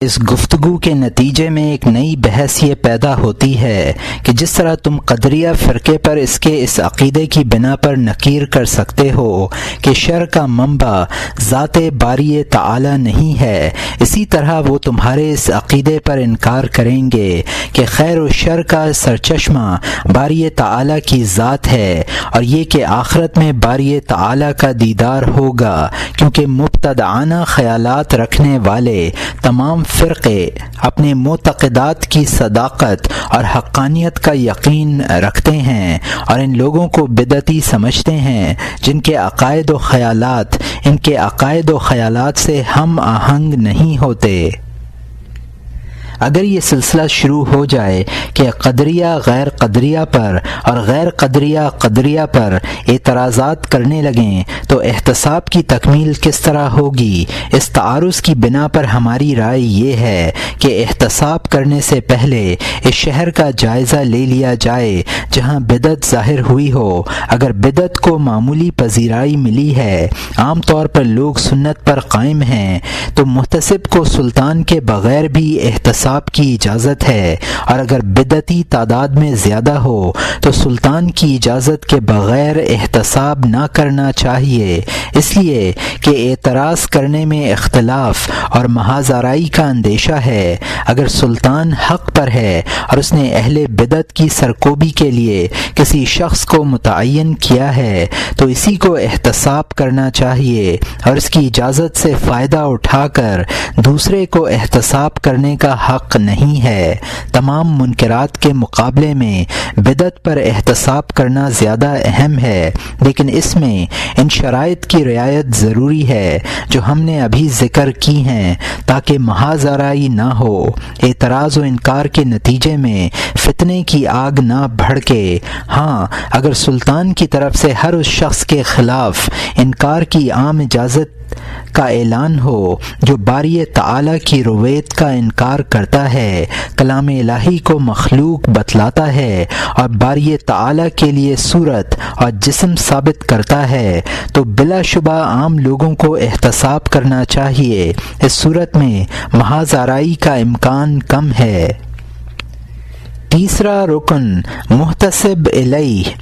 اس گفتگو کے نتیجے میں ایک نئی بحث یہ پیدا ہوتی ہے کہ جس طرح تم قدریہ فرقے پر اس عقیدے کی بنا پر نکیر کر سکتے ہو کہ شر کا منبع ذات باری تعالی نہیں ہے، اسی طرح وہ تمہارے اس عقیدے پر انکار کریں گے کہ خیر و شر کا سرچشمہ باری تعالی کی ذات ہے، اور یہ کہ آخرت میں باری تعالی کا دیدار ہوگا، کیونکہ مبتدعانہ خیالات رکھنے والے تمام فرقے اپنے معتقدات کی صداقت اور حقانیت کا یقین رکھتے ہیں اور ان لوگوں کو بدعتی سمجھتے ہیں جن کے عقائد و خیالات ان کے عقائد و خیالات سے ہم آہنگ نہیں ہوتے۔ اگر یہ سلسلہ شروع ہو جائے کہ قدریہ غیر قدریہ پر اور غیر قدریہ قدریہ پر اعتراضات کرنے لگیں تو احتساب کی تکمیل کس طرح ہوگی؟ اس تعارض کی بنا پر ہماری رائے یہ ہے کہ احتساب کرنے سے پہلے اس شہر کا جائزہ لے لیا جائے جہاں بدعت ظاہر ہوئی ہو۔ اگر بدعت کو معمولی پذیرائی ملی ہے، عام طور پر لوگ سنت پر قائم ہیں، تو محتسب کو سلطان کے بغیر بھی احتساب کی اجازت ہے، اور اگر بدعتی تعداد میں زیادہ ہو تو سلطان کی اجازت کے بغیر احتساب نہ کرنا چاہیے، اس لیے کہ اعتراض کرنے میں اختلاف اور محاذ آرائی کا اندیشہ ہے۔ اگر سلطان حق پر ہے اور اس نے اہل بدعت کی سرکوبی کے لیے کسی شخص کو متعین کیا ہے تو اسی کو احتساب کرنا چاہیے، اور اس کی اجازت سے فائدہ اٹھا کر دوسرے کو احتساب کرنے کا حق نہیں ہے۔ تمام منکرات کے مقابلے میں بدعت پر احتساب کرنا زیادہ اہم ہے، لیکن اس میں ان شرائط کی رعایت ضروری ہے جو ہم نے ابھی ذکر کی ہیں تاکہ محاذ آرائی نہ ہو، اعتراض و انکار کے نتیجے میں فتنے کی آگ نہ بھڑکے۔ ہاں، اگر سلطان کی طرف سے ہر اس شخص کے خلاف انکار کی عام اجازت کا اعلان ہو جو باری تعالی کی رویت کا انکار کرتا ہے، کلام الہی کو مخلوق بتلاتا ہے اور باری تعالی کے لیے صورت اور جسم ثابت کرتا ہے، تو بلا شبہ عام لوگوں کو احتساب کرنا چاہیے۔ اس صورت میں محاذ آرائی کا امکان کم ہے۔ تیسرا رکن محتسب علیہ۔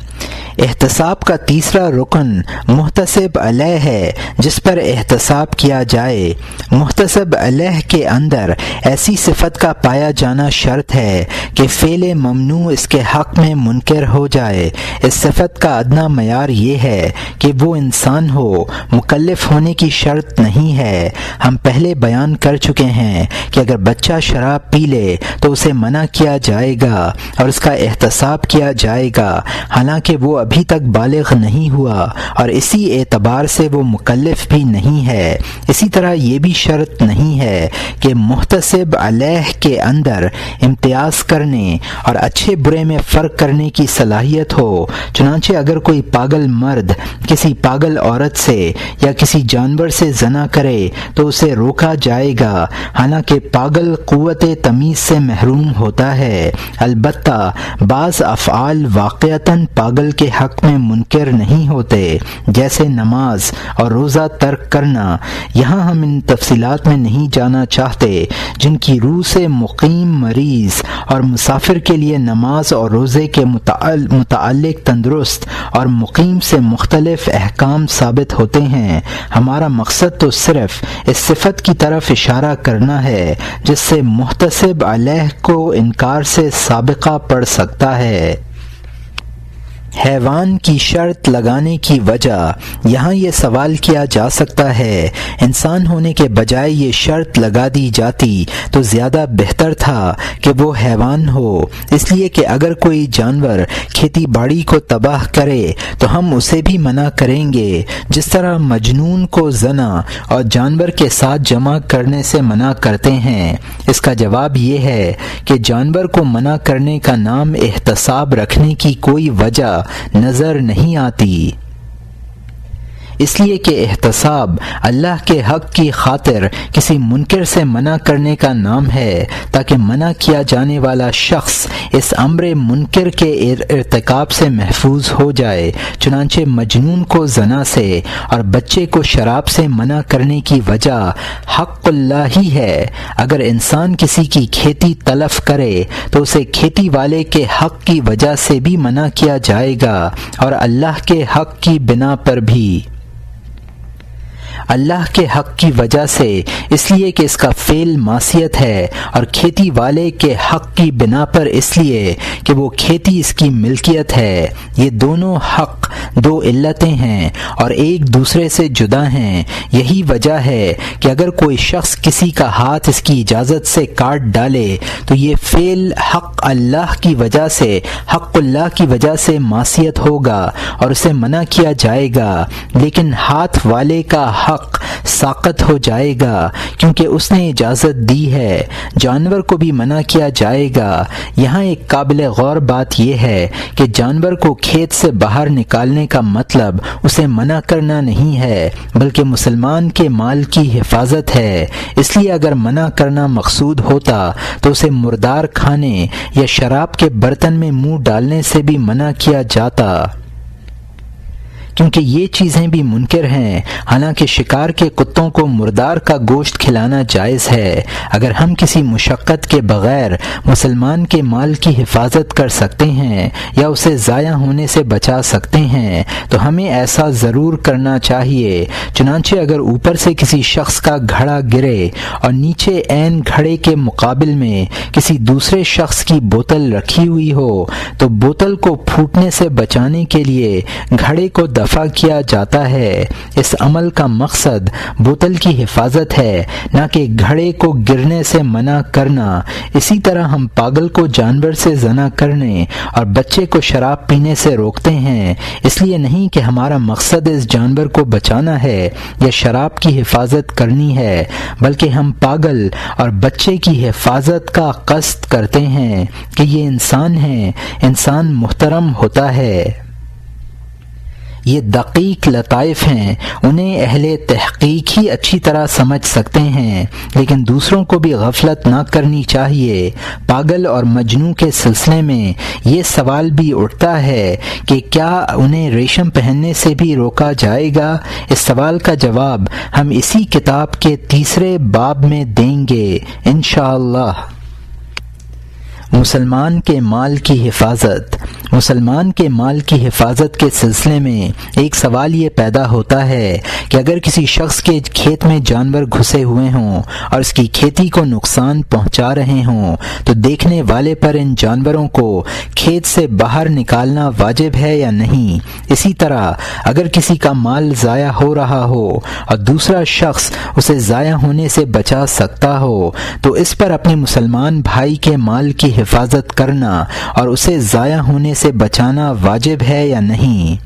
احتساب کا تیسرا رکن محتسب علیہ ہے جس پر احتساب کیا جائے۔ محتسب علیہ کے اندر ایسی صفت کا پایا جانا شرط ہے کہ فعل ممنوع اس کے حق میں منکر ہو جائے۔ اس صفت کا ادنا معیار یہ ہے کہ وہ انسان ہو، مکلف ہونے کی شرط نہیں ہے۔ ہم پہلے بیان کر چکے ہیں کہ اگر بچہ شراب پی لے تو اسے منع کیا جائے گا اور اس کا احتساب کیا جائے گا، حالانکہ وہ ابھی تک بالغ نہیں ہوا اور اسی اعتبار سے وہ مکلف بھی نہیں ہے۔ اسی طرح یہ بھی شرط نہیں ہے کہ محتسب علیہ کے اندر امتیاز کرنے اور اچھے برے میں فرق کرنے کی صلاحیت ہو۔ چنانچہ اگر کوئی پاگل مرد کسی پاگل عورت سے یا کسی جانور سے زنا کرے تو اسے روکا جائے گا، حالانکہ پاگل قوت تمیز سے محروم ہوتا ہے۔ البتہ بعض افعال واقعتاً پاگل کے حق میں منکر نہیں ہوتے، جیسے نماز اور روزہ ترک کرنا۔ یہاں ہم ان تفصیلات میں نہیں جانا چاہتے جن کی روح سے مقیم، مریض اور مسافر کے لیے نماز اور روزے کے متعلق تندرست اور مقیم سے مختلف احکام ثابت ہوتے ہیں۔ ہمارا مقصد تو صرف اس صفت کی طرف اشارہ کرنا ہے جس سے محتسب علیہ کو انکار سے سابقہ پڑ سکتا ہے۔ حیوان کی شرط لگانے کی وجہ۔ یہاں یہ سوال کیا جا سکتا ہے، انسان ہونے کے بجائے یہ شرط لگا دی جاتی تو زیادہ بہتر تھا کہ وہ حیوان ہو، اس لیے کہ اگر کوئی جانور کھیتی باڑی کو تباہ کرے تو ہم اسے بھی منع کریں گے، جس طرح مجنون کو زنا اور جانور کے ساتھ جمع کرنے سے منع کرتے ہیں۔ اس کا جواب یہ ہے کہ جانور کو منع کرنے کا نام احتساب رکھنے کی کوئی وجہ نظر نہیں آتی۔ اس لیے کہ احتساب اللہ کے حق کی خاطر کسی منکر سے منع کرنے کا نام ہے تاکہ منع کیا جانے والا شخص اس امر منکر کے ارتکاب سے محفوظ ہو جائے۔ چنانچہ مجنون کو زنا سے اور بچے کو شراب سے منع کرنے کی وجہ حق اللہ ہی ہے۔ اگر انسان کسی کی کھیتی تلف کرے تو اسے کھیتی والے کے حق کی وجہ سے بھی منع کیا جائے گا اور اللہ کے حق کی بنا پر بھی۔ اللہ کے حق کی وجہ سے اس لیے کہ اس کا فعل معصیت ہے، اور کھیتی والے کے حق کی بنا پر اس لیے کہ وہ کھیتی اس کی ملکیت ہے۔ یہ دونوں حق دو علتیں ہیں اور ایک دوسرے سے جدا ہیں۔ یہی وجہ ہے کہ اگر کوئی شخص کسی کا ہاتھ اس کی اجازت سے کاٹ ڈالے تو یہ فعل حق اللہ کی وجہ سے، حق اللہ کی وجہ سے معصیت ہوگا اور اسے منع کیا جائے گا، لیکن ہاتھ والے کا حق ساقط ہو جائے گا کیونکہ اس نے اجازت دی ہے۔ جانور کو بھی منع کیا جائے گا۔ یہاں ایک قابل غور بات یہ ہے کہ جانور کو کھیت سے باہر نکالنے کا مطلب اسے منع کرنا نہیں ہے بلکہ مسلمان کے مال کی حفاظت ہے۔ اس لیے اگر منع کرنا مقصود ہوتا تو اسے مردار کھانے یا شراب کے برتن میں منہ ڈالنے سے بھی منع کیا جاتا، کیونکہ یہ چیزیں بھی منکر ہیں۔ حالانکہ شکار کے کتوں کو مردار کا گوشت کھلانا جائز ہے۔ اگر ہم کسی مشقت کے بغیر مسلمان کے مال کی حفاظت کر سکتے ہیں یا اسے ضائع ہونے سے بچا سکتے ہیں تو ہمیں ایسا ضرور کرنا چاہیے۔ چنانچہ اگر اوپر سے کسی شخص کا گھڑا گرے اور نیچے عین گھڑے کے مقابل میں کسی دوسرے شخص کی بوتل رکھی ہوئی ہو تو بوتل کو پھوٹنے سے بچانے کے لیے گھڑے کو دفع کیا جاتا ہے۔ اس عمل کا مقصد بوتل کی حفاظت ہے، نہ کہ گھڑے کو گرنے سے منع کرنا۔ اسی طرح ہم پاگل کو جانور سے زنا کرنے اور بچے کو شراب پینے سے روکتے ہیں، اس لیے نہیں کہ ہمارا مقصد اس جانور کو بچانا ہے یا شراب کی حفاظت کرنی ہے، بلکہ ہم پاگل اور بچے کی حفاظت کا قصد کرتے ہیں کہ یہ انسان ہیں، انسان محترم ہوتا ہے۔ یہ دقیق لطائف ہیں، انہیں اہل تحقیق ہی اچھی طرح سمجھ سکتے ہیں، لیکن دوسروں کو بھی غفلت نہ کرنی چاہیے۔ پاگل اور مجنوں کے سلسلے میں یہ سوال بھی اٹھتا ہے کہ کیا انہیں ریشم پہننے سے بھی روکا جائے گا؟ اس سوال کا جواب ہم اسی کتاب کے 3 باب میں دیں گے انشاءاللہ۔ مسلمان کے مال کی حفاظت۔ مسلمان کے مال کی حفاظت کے سلسلے میں ایک سوال یہ پیدا ہوتا ہے کہ اگر کسی شخص کے کھیت میں جانور گھسے ہوئے ہوں اور اس کی کھیتی کو نقصان پہنچا رہے ہوں تو دیکھنے والے پر ان جانوروں کو کھیت سے باہر نکالنا واجب ہے یا نہیں؟ اسی طرح اگر کسی کا مال ضائع ہو رہا ہو اور دوسرا شخص اسے ضائع ہونے سے بچا سکتا ہو تو اس پر اپنے مسلمان بھائی کے مال کی حفاظت کرنا اور اسے ضائع ہونے سے بچانا واجب ہے یا نہیں؟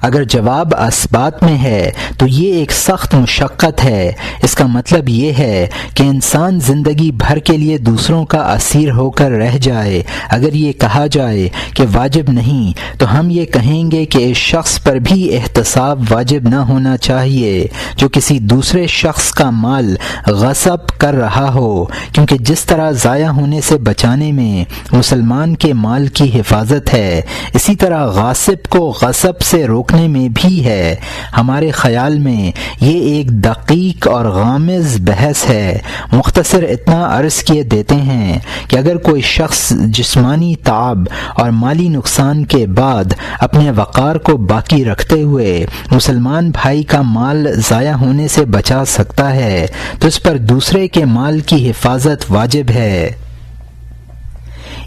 اگر جواب اثبات میں ہے تو یہ ایک سخت مشقت ہے۔ اس کا مطلب یہ ہے کہ انسان زندگی بھر کے لیے دوسروں کا اسیر ہو کر رہ جائے۔ اگر یہ کہا جائے کہ واجب نہیں تو ہم یہ کہیں گے کہ اس شخص پر بھی احتساب واجب نہ ہونا چاہیے جو کسی دوسرے شخص کا مال غصب کر رہا ہو، کیونکہ جس طرح ضائع ہونے سے بچانے میں مسلمان کے مال کی حفاظت ہے، اسی طرح غاصب کو غصب سے روکنے میں بھی ہے۔ ہمارے خیال میں یہ ایک دقیق اور غامض بحث ہے۔ مختصر اتنا عرض کیے دیتے ہیں کہ اگر کوئی شخص جسمانی تعب اور مالی نقصان کے بعد اپنے وقار کو باقی رکھتے ہوئے مسلمان بھائی کا مال ضائع ہونے سے بچا سکتا ہے تو اس پر دوسرے کے مال کی حفاظت واجب ہے۔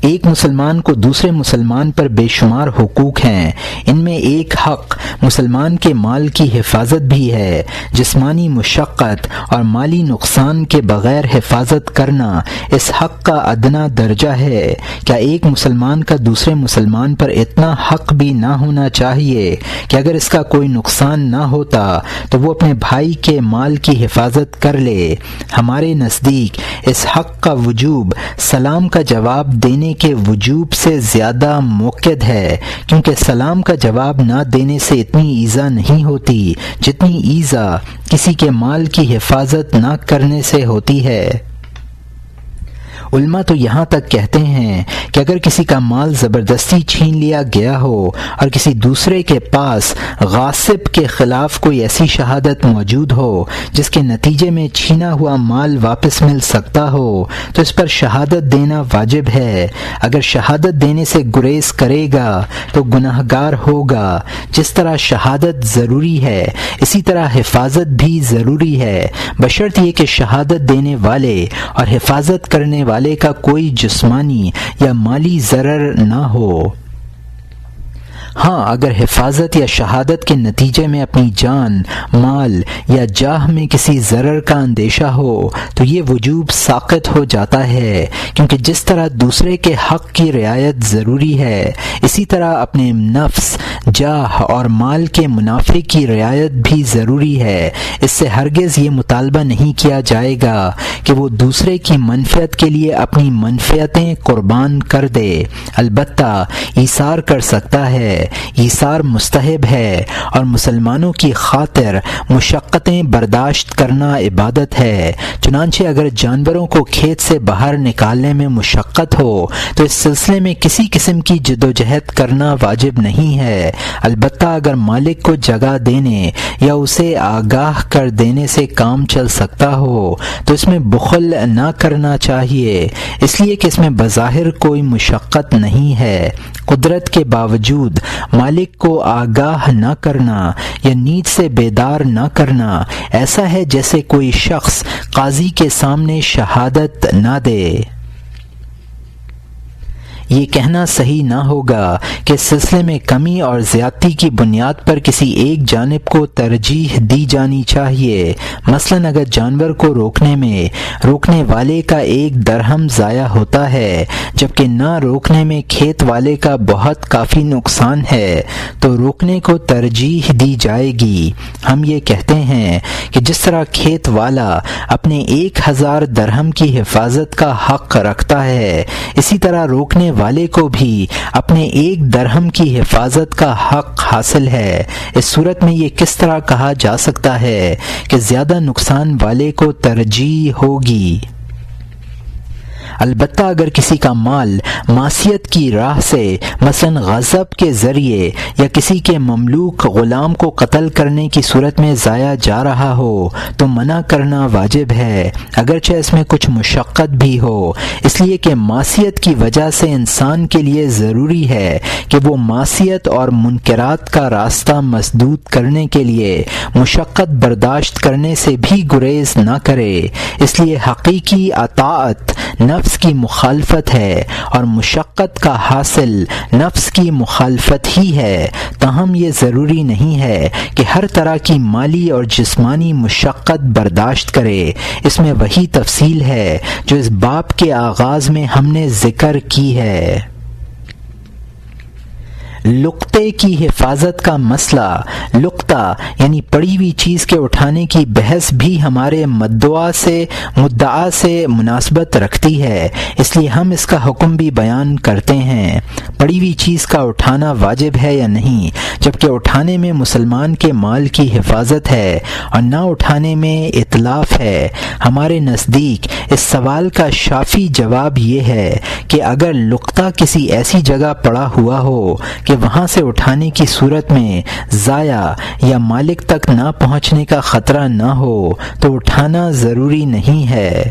ایک مسلمان کو دوسرے مسلمان پر بے شمار حقوق ہیں، ان میں ایک حق مسلمان کے مال کی حفاظت بھی ہے۔ جسمانی مشقت اور مالی نقصان کے بغیر حفاظت کرنا اس حق کا ادنا درجہ ہے۔ کیا ایک مسلمان کا دوسرے مسلمان پر اتنا حق بھی نہ ہونا چاہیے کہ اگر اس کا کوئی نقصان نہ ہوتا تو وہ اپنے بھائی کے مال کی حفاظت کر لے؟ ہمارے نزدیک اس حق کا وجوب سلام کا جواب دینے کے وجوب سے زیادہ موقد ہے، کیونکہ سلام کا جواب نہ دینے سے اتنی ایذا نہیں ہوتی جتنی ایذا کسی کے مال کی حفاظت نہ کرنے سے ہوتی ہے۔ علماء تو یہاں تک کہتے ہیں کہ اگر کسی کا مال زبردستی چھین لیا گیا ہو اور کسی دوسرے کے پاس غاصب کے خلاف کوئی ایسی شہادت موجود ہو جس کے نتیجے میں چھینا ہوا مال واپس مل سکتا ہو تو اس پر شہادت دینا واجب ہے۔ اگر شہادت دینے سے گریز کرے گا تو گناہگار ہوگا۔ جس طرح شہادت ضروری ہے اسی طرح حفاظت بھی ضروری ہے، بشرط یہ کہ شہادت دینے والے اور حفاظت کرنے والے کا کوئی جسمانی یا مالی ضرر نہ ہو۔ ہاں اگر حفاظت یا شہادت کے نتیجے میں اپنی جان، مال یا جاہ میں کسی ضرر کا اندیشہ ہو تو یہ وجوب ساقط ہو جاتا ہے، کیونکہ جس طرح دوسرے کے حق کی رعایت ضروری ہے اسی طرح اپنے نفس، جاہ اور مال کے منافع کی رعایت بھی ضروری ہے۔ اس سے ہرگز یہ مطالبہ نہیں کیا جائے گا کہ وہ دوسرے کی منفعت کے لیے اپنی منفعتیں قربان کر دے، البتہ ایثار کر سکتا ہے۔ ایثار مستحب ہے اور مسلمانوں کی خاطر مشقتیں برداشت کرنا عبادت ہے۔ چنانچہ اگر جانوروں کو کھیت سے باہر نکالنے میں مشقت ہو تو اس سلسلے میں کسی قسم کی جدوجہد کرنا واجب نہیں ہے، البتہ اگر مالک کو جگہ دینے یا اسے آگاہ کر دینے سے کام چل سکتا ہو تو اس میں بخل نہ کرنا چاہیے، اس لیے کہ اس میں بظاہر کوئی مشقت نہیں ہے۔ قدرت کے باوجود مالک کو آگاہ نہ کرنا یا نیند سے بیدار نہ کرنا ایسا ہے جیسے کوئی شخص قاضی کے سامنے شہادت نہ دے۔ یہ کہنا صحیح نہ ہوگا کہ اس سلسلے میں کمی اور زیادتی کی بنیاد پر کسی ایک جانب کو ترجیح دی جانی چاہیے۔ مثلا اگر جانور کو روکنے میں روکنے والے کا 1 درہم ضائع ہوتا ہے جبکہ نہ روکنے میں کھیت والے کا بہت کافی نقصان ہے تو روکنے کو ترجیح دی جائے گی۔ ہم یہ کہتے ہیں کہ جس طرح کھیت والا اپنے 1000 درہم کی حفاظت کا حق رکھتا ہے اسی طرح روکنے والے کو بھی اپنے 1 درہم کی حفاظت کا حق حاصل ہے۔ اس صورت میں یہ کس طرح کہا جا سکتا ہے کہ زیادہ نقصان والے کو ترجیح ہوگی؟ البتہ اگر کسی کا مال معصیت کی راہ سے مثلا غضب کے ذریعے یا کسی کے مملوک غلام کو قتل کرنے کی صورت میں ضائع جا رہا ہو تو منع کرنا واجب ہے، اگرچہ اس میں کچھ مشقت بھی ہو، اس لیے کہ معصیت کی وجہ سے انسان کے لیے ضروری ہے کہ وہ معصیت اور منکرات کا راستہ مسدود کرنے کے لیے مشقت برداشت کرنے سے بھی گریز نہ کرے۔ اس لیے حقیقی اطاعت نفس کی مخالفت ہے اور مشقت کا حاصل نفس کی مخالفت ہی ہے، تاہم یہ ضروری نہیں ہے کہ ہر طرح کی مالی اور جسمانی مشقت برداشت کرے۔ اس میں وہی تفصیل ہے جو اس باب کے آغاز میں ہم نے ذکر کی ہے۔ لقطے کی حفاظت کا مسئلہ، لقطہ یعنی پڑی ہوئی چیز کے اٹھانے کی بحث بھی ہمارے مدعا سے مناسبت رکھتی ہے، اس لیے ہم اس کا حکم بھی بیان کرتے ہیں۔ پڑی ہوئی چیز کا اٹھانا واجب ہے یا نہیں، جبکہ اٹھانے میں مسلمان کے مال کی حفاظت ہے اور نہ اٹھانے میں اتلاف ہے۔ ہمارے نزدیک اس سوال کا شافی جواب یہ ہے کہ اگر لقطہ کسی ایسی جگہ پڑا ہوا ہو کہ وہاں سے اٹھانے کی صورت میں ضائع یا مالک تک نہ پہنچنے کا خطرہ نہ ہو تو اٹھانا ضروری نہیں ہے۔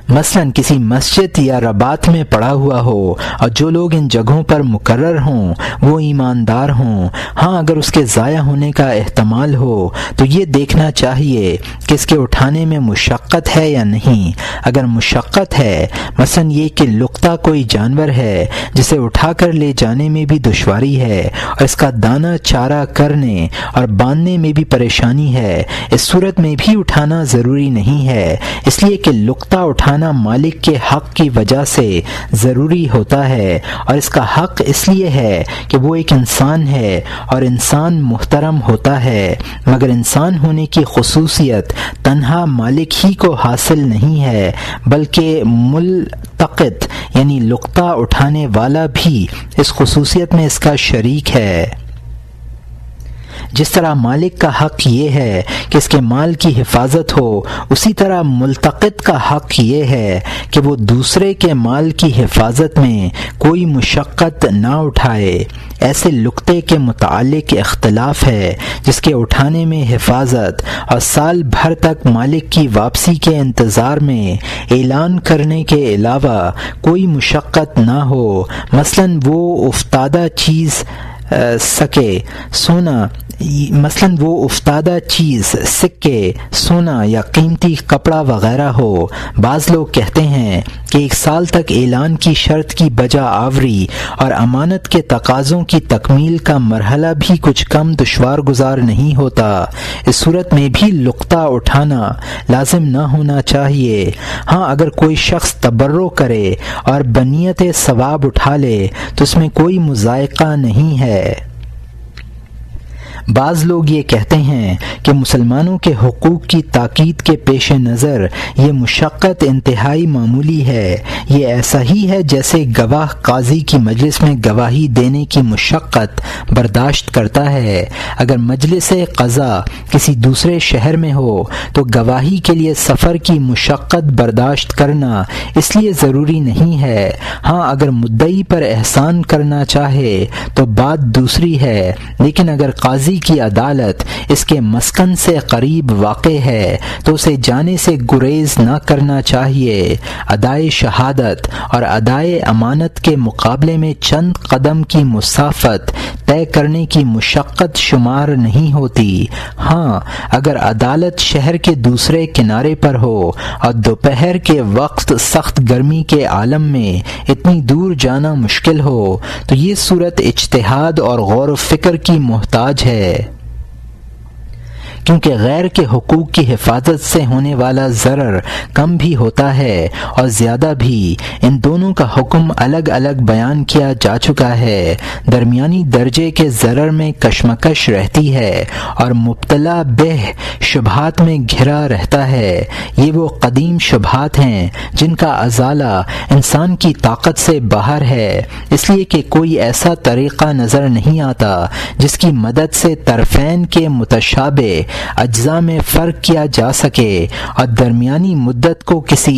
مثلا کسی مسجد یا رباط میں پڑا ہوا ہو اور جو لوگ ان جگہوں پر مقرر ہوں وہ ایماندار ہوں، ہاں اگر اس کے ضائع ہونے کا احتمال ہو تو یہ دیکھنا چاہیے کہ اس کے اٹھانے میں مشقت ہے یا نہیں۔ اگر مشقت ہے، مثلا یہ کہ لقطہ کوئی جانور ہے جسے اٹھا کر لے جانے میں بھی دشواری ہے اور اس کا دانہ چارہ کرنے اور باندھنے میں بھی پریشانی ہے، اس صورت میں بھی اٹھانا ضروری نہیں ہے، اس لیے کہ لقطہ اٹھانا اٹھانا مالک کے حق کی وجہ سے ضروری ہوتا ہے، اور اس کا حق اس لیے ہے کہ وہ ایک انسان ہے اور انسان محترم ہوتا ہے، مگر انسان ہونے کی خصوصیت تنہا مالک ہی کو حاصل نہیں ہے بلکہ ملتقط یعنی لقطہ اٹھانے والا بھی اس خصوصیت میں اس کا شریک ہے۔ جس طرح مالک کا حق یہ ہے کہ اس کے مال کی حفاظت ہو، اسی طرح ملتقط کا حق یہ ہے کہ وہ دوسرے کے مال کی حفاظت میں کوئی مشقت نہ اٹھائے۔ ایسے لقطے کے متعلق اختلاف ہے جس کے اٹھانے میں حفاظت اور سال بھر تک مالک کی واپسی کے انتظار میں اعلان کرنے کے علاوہ کوئی مشقت نہ ہو، مثلاً وہ افتادہ چیز سکے، سونا یا قیمتی کپڑا وغیرہ ہو۔ بعض لوگ کہتے ہیں کہ 1 سال تک اعلان کی شرط کی بجا آوری اور امانت کے تقاضوں کی تکمیل کا مرحلہ بھی کچھ کم دشوار گزار نہیں ہوتا۔ اس صورت میں بھی لقطہ اٹھانا لازم نہ ہونا چاہیے۔ ہاں، اگر کوئی شخص تبرع کرے اور بنیت ثواب اٹھا لے تو اس میں کوئی مضائقہ نہیں ہے۔ بعض لوگ یہ کہتے ہیں کہ مسلمانوں کے حقوق کی تاکید کے پیش نظر یہ مشقت انتہائی معمولی ہے۔ یہ ایسا ہی ہے جیسے گواہ قاضی کی مجلس میں گواہی دینے کی مشقت برداشت کرتا ہے۔ اگر مجلس قضا کسی دوسرے شہر میں ہو تو گواہی کے لیے سفر کی مشقت برداشت کرنا اس لیے ضروری نہیں ہے۔ ہاں، اگر مدعی پر احسان کرنا چاہے تو بات دوسری ہے، لیکن اگر قاضی کی عدالت اس کے مسکن سے قریب واقع ہے تو اسے جانے سے گریز نہ کرنا چاہیے۔ ادائے شہادت اور ادائے امانت کے مقابلے میں چند قدم کی مسافت طے کرنے کی مشقت شمار نہیں ہوتی۔ ہاں، اگر عدالت شہر کے دوسرے کنارے پر ہو اور دوپہر کے وقت سخت گرمی کے عالم میں اتنی دور جانا مشکل ہو تو یہ صورت اجتہاد اور غور و فکر کی محتاج ہے، کیونکہ غیر کے حقوق کی حفاظت سے ہونے والا ضرر کم بھی ہوتا ہے اور زیادہ بھی۔ ان دونوں کا حکم الگ الگ بیان کیا جا چکا ہے۔ درمیانی درجے کے ضرر میں کشمکش رہتی ہے اور مبتلا بہ شبہات میں گھرا رہتا ہے۔ یہ وہ قدیم شبہات ہیں جن کا ازالہ انسان کی طاقت سے باہر ہے، اس لیے کہ کوئی ایسا طریقہ نظر نہیں آتا جس کی مدد سے طرفین کے متشابہ اجزاء میں فرق کیا جا سکے اور درمیانی مدت کو کسی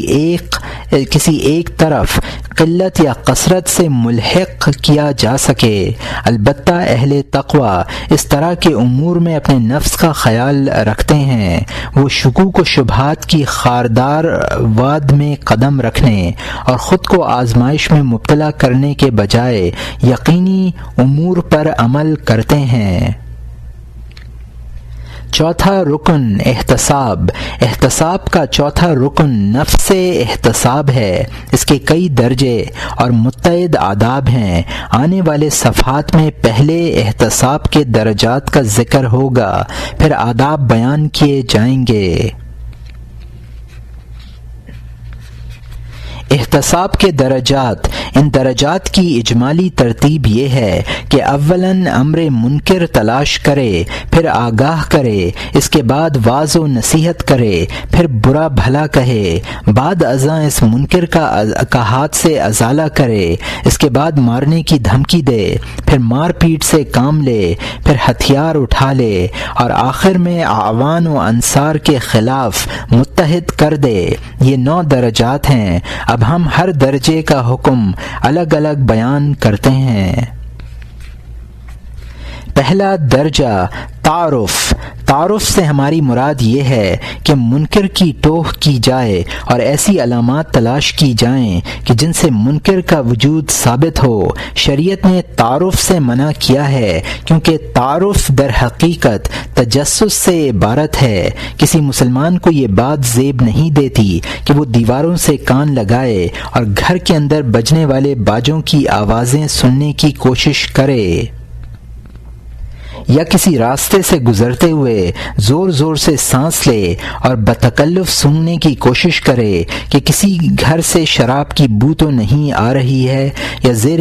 ایک طرف قلت یا کثرت سے ملحق کیا جا سکے۔ البتہ اہل تقوی اس طرح کے امور میں اپنے نفس کا خیال رکھتے ہیں۔ وہ شکوک و شبہات کی خاردار واد میں قدم رکھنے اور خود کو آزمائش میں مبتلا کرنے کے بجائے یقینی امور پر عمل کرتے ہیں۔ چوتھا رکن احتساب۔ احتساب کا چوتھا رکن نفس احتساب ہے۔ اس کے کئی درجے اور متعدد آداب ہیں۔ آنے والے صفحات میں پہلے احتساب کے درجات کا ذکر ہوگا، پھر آداب بیان کیے جائیں گے۔ احتساب کے درجات۔ ان درجات کی اجمالی ترتیب یہ ہے کہ اولاً امر منکر تلاش کرے، پھر آگاہ کرے، اس کے بعد واعظ و نصیحت کرے، پھر برا بھلا کہے، بعد ازاں اس منکر کا ہاتھ سے ازالہ کرے، اس کے بعد مارنے کی دھمکی دے، پھر مار پیٹ سے کام لے، پھر ہتھیار اٹھا لے اور آخر میں اعوان و انصار کے خلاف متحد کر دے۔ یہ 9 درجات ہیں۔ اب ہم ہر درجے کا حکم الگ الگ بیان کرتے ہیں۔ پہلا درجہ تعارف۔ تعارف سے ہماری مراد یہ ہے کہ منکر کی ٹوہ کی جائے اور ایسی علامات تلاش کی جائیں کہ جن سے منکر کا وجود ثابت ہو۔ شریعت نے تعارف سے منع کیا ہے کیونکہ تعارف در حقیقت تجسس سے عبارت ہے۔ کسی مسلمان کو یہ بات زیب نہیں دیتی کہ وہ دیواروں سے کان لگائے اور گھر کے اندر بجنے والے باجوں کی آوازیں سننے کی کوشش کرے۔ یا کسی راستے سے گزرتے ہوئے زور زور سے سانس لے اور بتکلف سونگنے کی کوشش کرے کہ کسی گھر سے شراب کی بو تو نہیں آ رہی ہے، یا زیر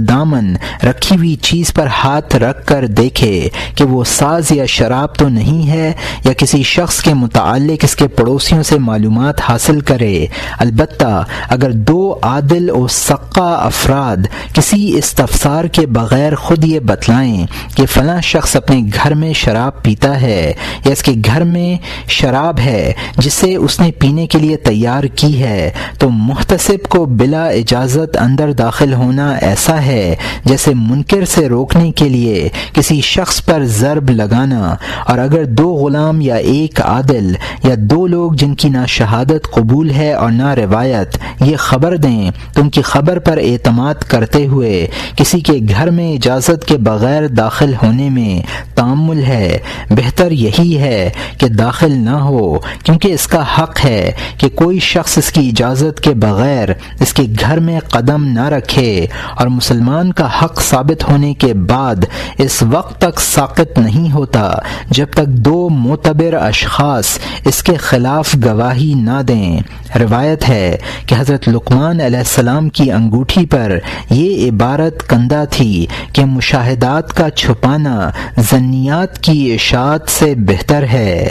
دامن رکھی ہوئی چیز پر ہاتھ رکھ کر دیکھے کہ وہ ساز یا شراب تو نہیں ہے، یا کسی شخص کے متعلق اس کے پڑوسیوں سے معلومات حاصل کرے۔ البتہ اگر دو عادل و ثقہ افراد کسی استفسار کے بغیر خود یہ بتلائیں کہ فلاں شخص اپنے گھر میں شراب پیتا ہے، یا اس کے گھر میں شراب ہے جسے اس نے پینے کے لیے تیار کی ہے، تو محتسب کو بلا اجازت اندر داخل ہونا ایسا ہے جیسے منکر سے روکنے کے لیے کسی شخص پر ضرب لگانا۔ اور اگر دو غلام یا ایک عادل یا دو لوگ جن کی نہ شہادت قبول ہے اور نہ روایت یہ خبر دیں تو ان کی خبر پر اعتماد کرتے ہوئے کسی کے گھر میں اجازت کے بغیر داخل ہونے میں تامل ہے۔ بہتر یہی ہے کہ داخل نہ ہو، کیونکہ اس کا حق ہے کہ کوئی شخص اس کی اجازت کے بغیر اس کے گھر میں قدم نہ رکھے، اور مسلمان کا حق ثابت ہونے کے بعد اس وقت تک ساقط نہیں ہوتا جب تک دو معتبر اشخاص اس کے خلاف گواہی نہ دیں۔ روایت ہے کہ حضرت لقمان علیہ السلام کی انگوٹھی پر یہ عبارت کندہ تھی کہ مشاہدات کا چھپانا ظنیات کی اشاعت سے بہتر ہے۔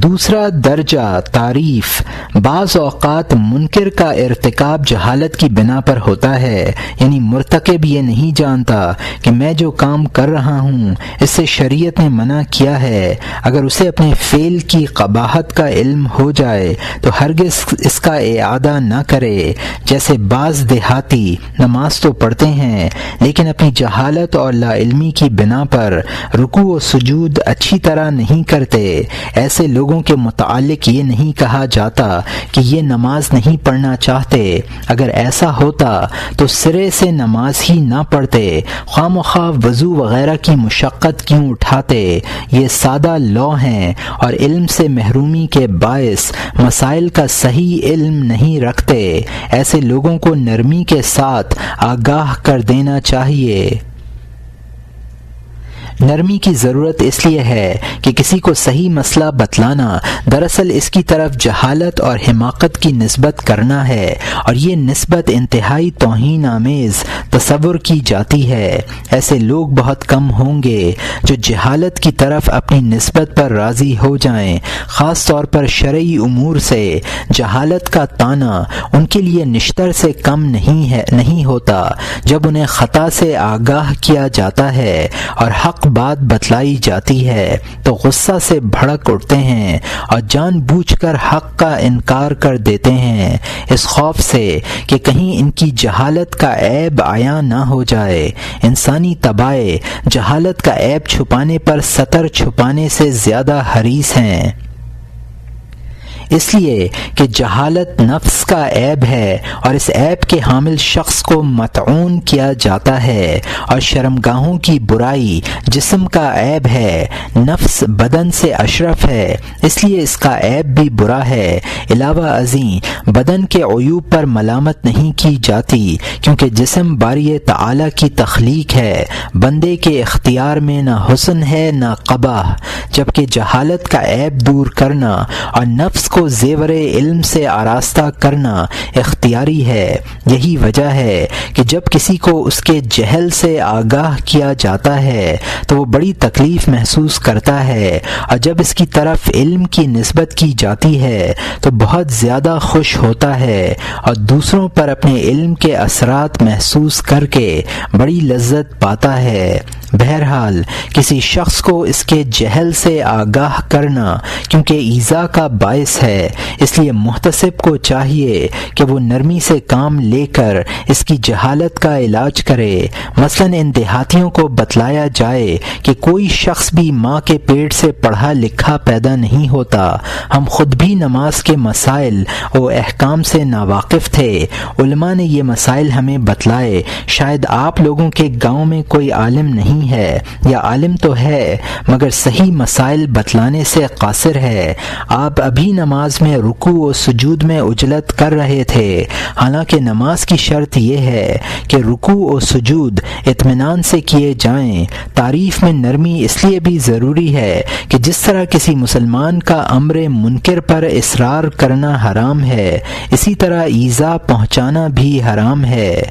دوسرا درجہ تعریف۔ بعض اوقات منکر کا ارتکاب جہالت کی بنا پر ہوتا ہے، یعنی مرتکب یہ نہیں جانتا کہ میں جو کام کر رہا ہوں اس سے شریعت نے منع کیا ہے۔ اگر اسے اپنے فعل کی قباحت کا علم ہو جائے تو ہرگز اس کا اعادہ نہ کرے۔ جیسے بعض دیہاتی نماز تو پڑھتے ہیں لیکن اپنی جہالت اور لا علمی کی بنا پر رکوع و سجود اچھی طرح نہیں کرتے، ایسے لوگوں کے متعلق یہ نہیں کہا جاتا کہ یہ نماز نہیں پڑھنا چاہتے۔ اگر ایسا ہوتا تو سرے سے نماز ہی نہ پڑھتے، خواہ مخواہ وضو وغیرہ کی مشقت کیوں اٹھاتے۔ یہ سادہ لا ہیں اور علم سے محرومی کے باعث مسائل کا صحیح علم نہیں رکھتے۔ ایسے لوگوں کو نرمی کے ساتھ آگاہ کر دینا چاہیے۔ نرمی کی ضرورت اس لیے ہے کہ کسی کو صحیح مسئلہ بتلانا دراصل اس کی طرف جہالت اور حماقت کی نسبت کرنا ہے، اور یہ نسبت انتہائی توہین آمیز تصور کی جاتی ہے۔ ایسے لوگ بہت کم ہوں گے جو جہالت کی طرف اپنی نسبت پر راضی ہو جائیں۔ خاص طور پر شرعی امور سے جہالت کا طعنہ ان کے لیے نشتر سے کم نہیں ہوتا۔ جب انہیں خطا سے آگاہ کیا جاتا ہے اور حق بات بتلائی جاتی ہے تو غصہ سے بھڑک اٹھتے ہیں اور جان بوجھ کر حق کا انکار کر دیتے ہیں، اس خوف سے کہ کہیں ان کی جہالت کا عیب عیاں نہ ہو جائے۔ انسانی طبع جہالت کا عیب چھپانے پر ستر چھپانے سے زیادہ حریص ہیں، اس لیے کہ جہالت نفس کا عیب ہے اور اس عیب کے حامل شخص کو مطعون کیا جاتا ہے، اور شرمگاہوں کی برائی جسم کا عیب ہے، نفس بدن سے اشرف ہے اس لیے اس کا عیب بھی برا ہے۔ علاوہ ازیں بدن کے عیوب پر ملامت نہیں کی جاتی، کیونکہ جسم باری تعالی کی تخلیق ہے، بندے کے اختیار میں نہ حسن ہے نہ قباح، جبکہ جہالت کا عیب دور کرنا اور نفس کو زیور علم سے آراستہ کرنا اختیاری ہے۔ یہی وجہ ہے کہ جب کسی کو اس کے جہل سے آگاہ کیا جاتا ہے تو وہ بڑی تکلیف محسوس کرتا ہے، اور جب اس کی طرف علم کی نسبت کی جاتی ہے تو بہت زیادہ خوش ہوتا ہے، اور دوسروں پر اپنے علم کے اثرات محسوس کر کے بڑی لذت پاتا ہے۔ بہرحال کسی شخص کو اس کے جہل سے آگاہ کرنا کیونکہ ایذا کا باعث ہے، اس لیے محتسب کو چاہیے کہ وہ نرمی سے کام لے کر اس کی جہالت کا علاج کرے۔ مثلا ان دیہاتیوں کو بتلایا جائے کہ کوئی شخص بھی ماں کے پیٹ سے پڑھا لکھا پیدا نہیں ہوتا، ہم خود بھی نماز کے مسائل و احکام سے ناواقف تھے، علماء نے یہ مسائل ہمیں بتلائے، شاید آپ لوگوں کے گاؤں میں کوئی عالم نہیں نہیں ہے، یا عالم تو ہے مگر صحیح مسائل بتلانے سے قاصر ہے۔ آپ ابھی نماز میں رکوع و سجود میں عجلت کر رہے تھے، حالانکہ نماز کی شرط یہ ہے کہ رکوع و سجود اطمینان سے کیے جائیں۔ تعریف میں نرمی اس لیے بھی ضروری ہے کہ جس طرح کسی مسلمان کا امر منکر پر اصرار کرنا حرام ہے، اسی طرح ایذا پہنچانا بھی حرام ہے۔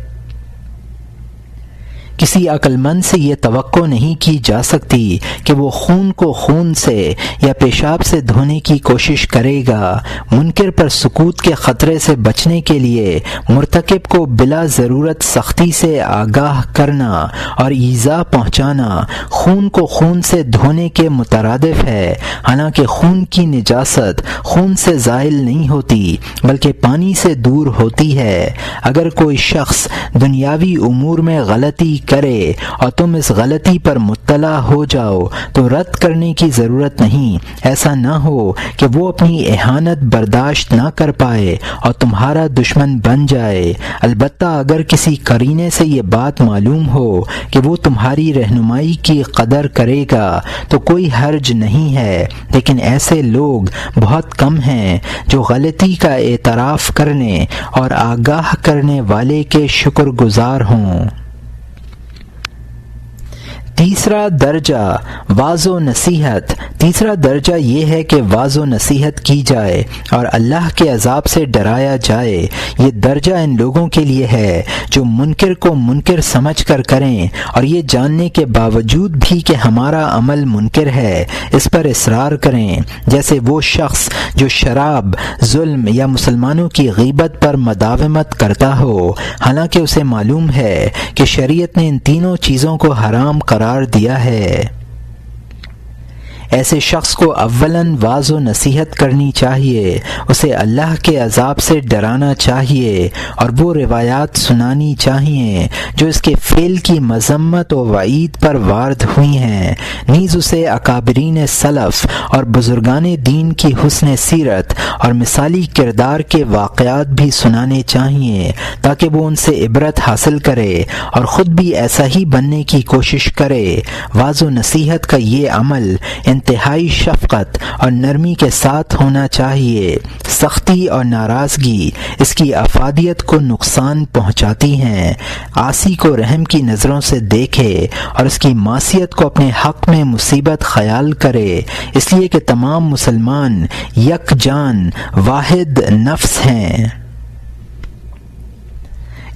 کسی عقل مند سے یہ توقع نہیں کی جا سکتی کہ وہ خون کو خون سے یا پیشاب سے دھونے کی کوشش کرے گا۔ منکر پر سکوت کے خطرے سے بچنے کے لیے مرتکب کو بلا ضرورت سختی سے آگاہ کرنا اور ایذا پہنچانا خون کو خون سے دھونے کے مترادف ہے، حالانکہ خون کی نجاست خون سے زائل نہیں ہوتی بلکہ پانی سے دور ہوتی ہے۔ اگر کوئی شخص دنیاوی امور میں غلطی کرے اور تم اس غلطی پر مطلع ہو جاؤ تو رد کرنے کی ضرورت نہیں۔ ایسا نہ ہو کہ وہ اپنی اہانت برداشت نہ کر پائے اور تمہارا دشمن بن جائے۔ البتہ اگر کسی قرینے سے یہ بات معلوم ہو کہ وہ تمہاری رہنمائی کی قدر کرے گا تو کوئی حرج نہیں ہے، لیکن ایسے لوگ بہت کم ہیں جو غلطی کا اعتراف کرنے اور آگاہ کرنے والے کے شکر گزار ہوں۔ تیسرا درجہ واعظ و نصیحت۔ تیسرا درجہ یہ ہے کہ واعظ و نصیحت کی جائے اور اللہ کے عذاب سے ڈرایا جائے۔ یہ درجہ ان لوگوں کے لیے ہے جو منکر کو منکر سمجھ کر کریں اور یہ جاننے کے باوجود بھی کہ ہمارا عمل منکر ہے اس پر اصرار کریں، جیسے وہ شخص جو شراب، ظلم یا مسلمانوں کی غیبت پر مداومت کرتا ہو، حالانکہ اسے معلوم ہے کہ شریعت نے ان تینوں چیزوں کو حرام قرار دیا ہے۔ ایسے شخص کو اولاً واعظ و نصیحت کرنی چاہیے، اسے اللہ کے عذاب سے ڈرانا چاہیے اور وہ روایات سنانی چاہیے جو اس کے فعل کی مذمت و وعید پر وارد ہوئی ہیں۔ نیز اسے اکابرین سلف اور بزرگان دین کی حسن سیرت اور مثالی کردار کے واقعات بھی سنانے چاہیے تاکہ وہ ان سے عبرت حاصل کرے اور خود بھی ایسا ہی بننے کی کوشش کرے۔ واعظ و نصیحت کا یہ عمل انتہائی شفقت اور نرمی کے ساتھ ہونا چاہیے۔ سختی اور ناراضگی اس کی افادیت کو نقصان پہنچاتی ہیں۔ عاصی کو رحم کی نظروں سے دیکھے اور اس کی معصیت کو اپنے حق میں مصیبت خیال کرے، اس لیے کہ تمام مسلمان یک جان واحد نفس ہیں۔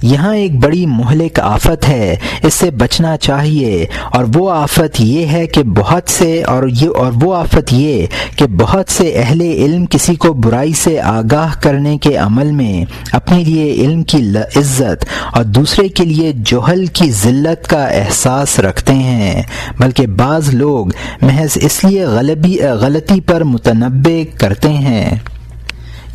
یہاں ایک بڑی مہلک آفت ہے، اس سے بچنا چاہیے، اور وہ آفت یہ ہے کہ بہت سے اہل علم کسی کو برائی سے آگاہ کرنے کے عمل میں اپنے لیے علم کی عزت اور دوسرے کے لیے جہل کی ذلت کا احساس رکھتے ہیں، بلکہ بعض لوگ محض اس لیے غلطی پر متنبہ کرتے ہیں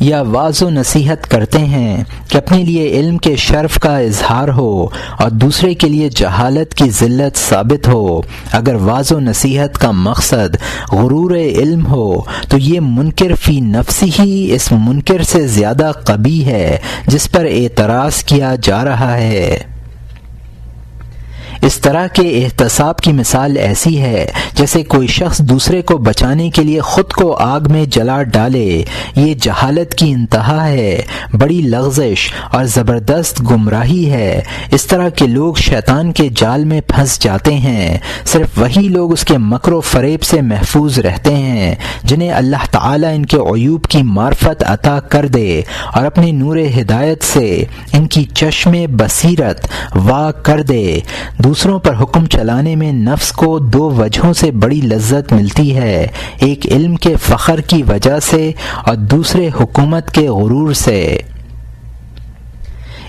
یا واعظ و نصیحت کرتے ہیں کہ اپنے لیے علم کے شرف کا اظہار ہو اور دوسرے کے لیے جہالت کی ذلت ثابت ہو۔ اگر واعظ و نصیحت کا مقصد غرور علم ہو تو یہ منکر فی نفسی ہی اس منکر سے زیادہ قبیح ہے جس پر اعتراض کیا جا رہا ہے۔ اس طرح کے احتساب کی مثال ایسی ہے جیسے کوئی شخص دوسرے کو بچانے کے لیے خود کو آگ میں جلا ڈالے۔ یہ جہالت کی انتہا ہے، بڑی لغزش اور زبردست گمراہی ہے۔ اس طرح کے لوگ شیطان کے جال میں پھنس جاتے ہیں۔ صرف وہی لوگ اس کے مکر و فریب سے محفوظ رہتے ہیں جنہیں اللہ تعالیٰ ان کے عیوب کی معرفت عطا کر دے اور اپنے نور ہدایت سے ان کی چشم بصیرت وا کر دے۔ دوسروں پر حکم چلانے میں نفس کو دو وجہوں سے بڑی لذت ملتی ہے، ایک علم کے فخر کی وجہ سے اور دوسرے حکومت کے غرور سے۔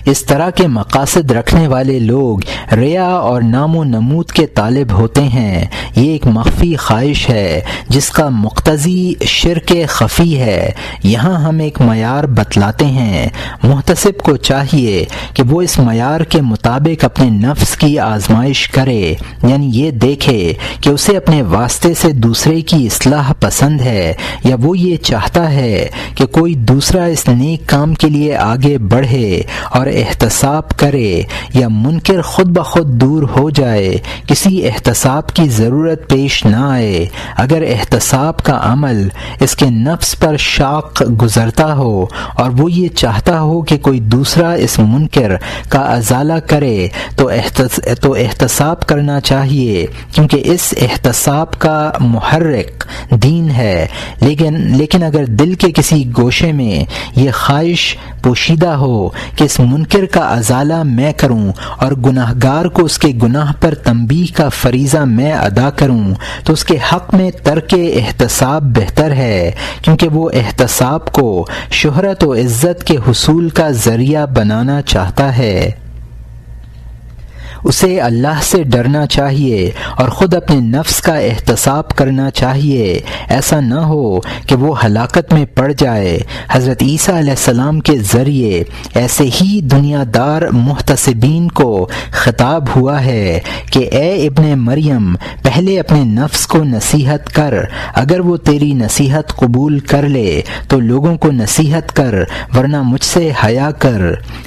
اس طرح کے مقاصد رکھنے والے لوگ ریا اور نام و نمود کے طالب ہوتے ہیں۔ یہ ایک مخفی خواہش ہے جس کا مقتضی شرک خفی ہے۔ یہاں ہم ایک معیار بتلاتے ہیں، محتسب کو چاہیے کہ وہ اس معیار کے مطابق اپنے نفس کی آزمائش کرے، یعنی یہ دیکھے کہ اسے اپنے واسطے سے دوسرے کی اصلاح پسند ہے یا وہ یہ چاہتا ہے کہ کوئی دوسرا اس نیک کام کے لیے آگے بڑھے اور احتساب کرے یا منکر خود بخود دور ہو جائے، کسی احتساب کی ضرورت پیش نہ آئے۔ اگر احتساب کا عمل اس کے نفس پر شاق گزرتا ہو اور وہ یہ چاہتا ہو کہ کوئی دوسرا اس منکر کا ازالہ کرے تو احتساب کرنا چاہیے، کیونکہ اس احتساب کا محرک دین ہے۔ لیکن اگر دل کے کسی گوشے میں یہ خواہش پوشیدہ ہو کہ اس منکر کا ازالہ میں کروں اور گناہگار کو اس کے گناہ پر تنبیہ کا فریضہ میں ادا کروں، تو اس کے حق میں ترک احتساب بہتر ہے، کیونکہ وہ احتساب کو شہرت و عزت کے حصول کا ذریعہ بنانا چاہتا ہے۔ اسے اللہ سے ڈرنا چاہیے اور خود اپنے نفس کا احتساب کرنا چاہیے، ایسا نہ ہو کہ وہ ہلاکت میں پڑ جائے۔ حضرت عیسیٰ علیہ السلام کے ذریعے ایسے ہی دنیا دار محتسبین کو خطاب ہوا ہے کہ اے ابن مریم، پہلے اپنے نفس کو نصیحت کر، اگر وہ تیری نصیحت قبول کر لے تو لوگوں کو نصیحت کر، ورنہ مجھ سے حیا کر۔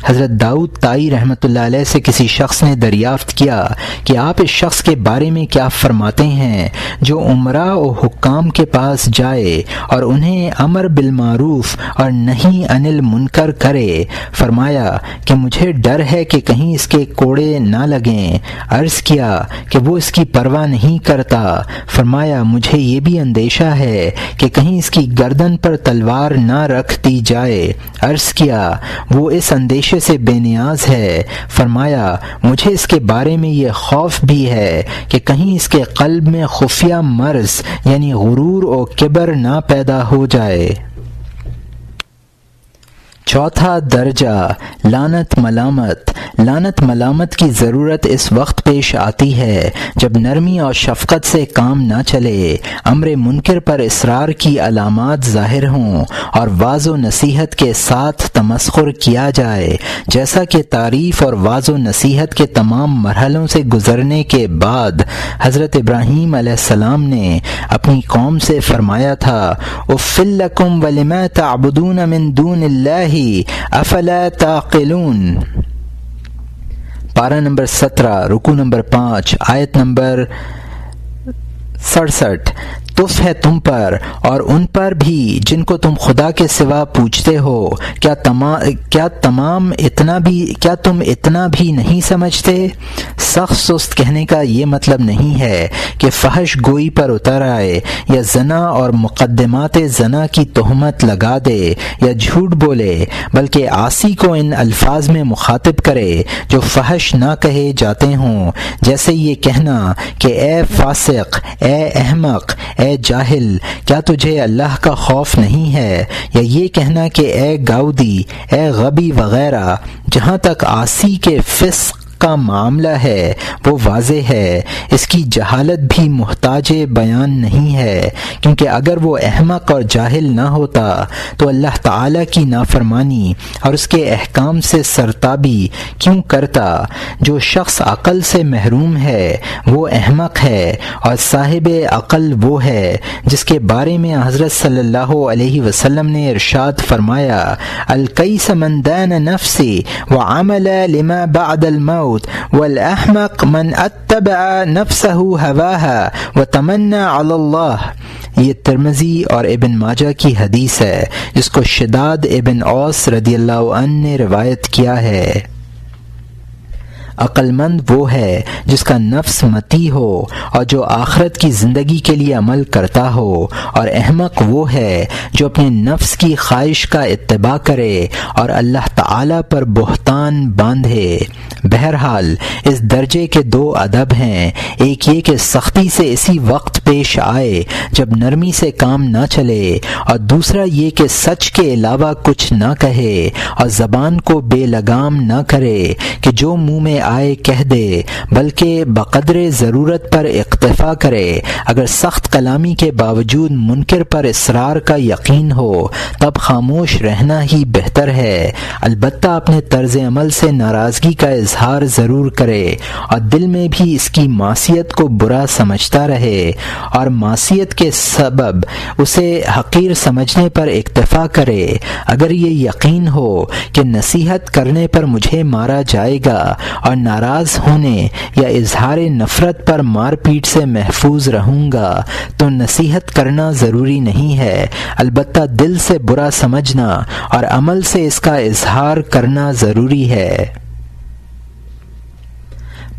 حضرت داؤد طائی رحمۃ اللہ علیہ سے کسی شخص نے دریافت کیا کہ آپ اس شخص کے بارے میں کیا فرماتے ہیں جو عمراء و حکام کے پاس جائے اور انہیں امر بالمعروف اور نہی عن المنکر کرے؟ فرمایا کہ مجھے ڈر ہے کہ کہیں اس کے کوڑے نہ لگیں۔ عرض کیا کہ وہ اس کی پرواہ نہیں کرتا۔ فرمایا مجھے یہ بھی اندیشہ ہے کہ کہیں اس کی گردن پر تلوار نہ رکھ دی جائے۔ عرض کیا وہ اس اندیشے سے بے نیاز ہے۔ فرمایا مجھے اس کے بارے میں یہ خوف بھی ہے کہ کہیں اس کے قلب میں خفیہ مرض یعنی غرور و کبر نہ پیدا ہو جائے۔ چوتھا درجہ لعنت ملامت۔ لعنت ملامت کی ضرورت اس وقت پیش آتی ہے جب نرمی اور شفقت سے کام نہ چلے، امر منکر پر اصرار کی علامات ظاہر ہوں اور واعظ و نصیحت کے ساتھ تمسخر کیا جائے، جیسا کہ تعریف اور واعظ و نصیحت کے تمام مرحلوں سے گزرنے کے بعد حضرت ابراہیم علیہ السلام نے اپنی قوم سے فرمایا تھا، اف لکم ولما تعبدون من دون اللہ افلا تعقلون۔ پارہ نمبر 17، رکوع نمبر 5، آیت نمبر 67۔ تف ہے تم پر اور ان پر بھی جن کو تم خدا کے سوا پوچھتے ہو، کیا تم اتنا بھی نہیں سمجھتے؟ سخت سست کہنے کا یہ مطلب نہیں ہے کہ فحش گوئی پر اتر آئے یا زنا اور مقدمات زنا کی تہمت لگا دے یا جھوٹ بولے، بلکہ عاصی کو ان الفاظ میں مخاطب کرے جو فحش نہ کہے جاتے ہوں، جیسے یہ کہنا کہ اے فاسق، اے احمق، اے جاہل، کیا تجھے اللہ کا خوف نہیں ہے؟ یا یہ کہنا کہ اے گاؤدی، اے غبی وغیرہ۔ جہاں تک عاصی کے فسق کا معاملہ ہے وہ واضح ہے، اس کی جہالت بھی محتاج بیان نہیں ہے، کیونکہ اگر وہ احمق اور جاہل نہ ہوتا تو اللہ تعالیٰ کی نافرمانی اور اس کے احکام سے سرتابی کیوں کرتا؟ جو شخص عقل سے محروم ہے وہ احمق ہے، اور صاحب عقل وہ ہے جس کے بارے میں حضرت صلی اللہ علیہ وسلم نے ارشاد فرمایا، الکیس من دان نفسی وعمل لما بعد الموت والاحمق من اتبع نفسه هواها وتمنى على الله۔ یہ ترمذی اور ابن ماجہ کی حدیث ہے جس کو شداد ابن اوس رضی اللہ عنہ نے روایت کیا ہے۔ عقل مند وہ ہے جس کا نفس متی ہو اور جو آخرت کی زندگی کے لیے عمل کرتا ہو، اور احمق وہ ہے جو اپنے نفس کی خواہش کا اتباع کرے اور اللہ تعالیٰ پر بہتان باندھے۔ بہرحال اس درجے کے دو ادب ہیں، ایک یہ کہ سختی سے اسی وقت پیش آئے جب نرمی سے کام نہ چلے، اور دوسرا یہ کہ سچ کے علاوہ کچھ نہ کہے اور زبان کو بے لگام نہ کرے کہ جو منہ میں آئے کہہ دے، بلکہ بقدر ضرورت پر اکتفا کرے۔ اگر سخت کلامی کے باوجود منکر پر اصرار کا یقین ہو تب خاموش رہنا ہی بہتر ہے، البتہ اپنے طرز عمل سے ناراضگی کا اظہار ضرور کرے اور دل میں بھی اس کی معصیت کو برا سمجھتا رہے اور معصیت کے سبب اسے حقیر سمجھنے پر اکتفا کرے۔ اگر یہ یقین ہو کہ نصیحت کرنے پر مجھے مارا جائے گا اور ناراض ہونے یا اظہار نفرت پر مار پیٹ سے محفوظ رہوں گا تو نصیحت کرنا ضروری نہیں ہے، البتہ دل سے برا سمجھنا اور عمل سے اس کا اظہار کرنا ضروری ہے۔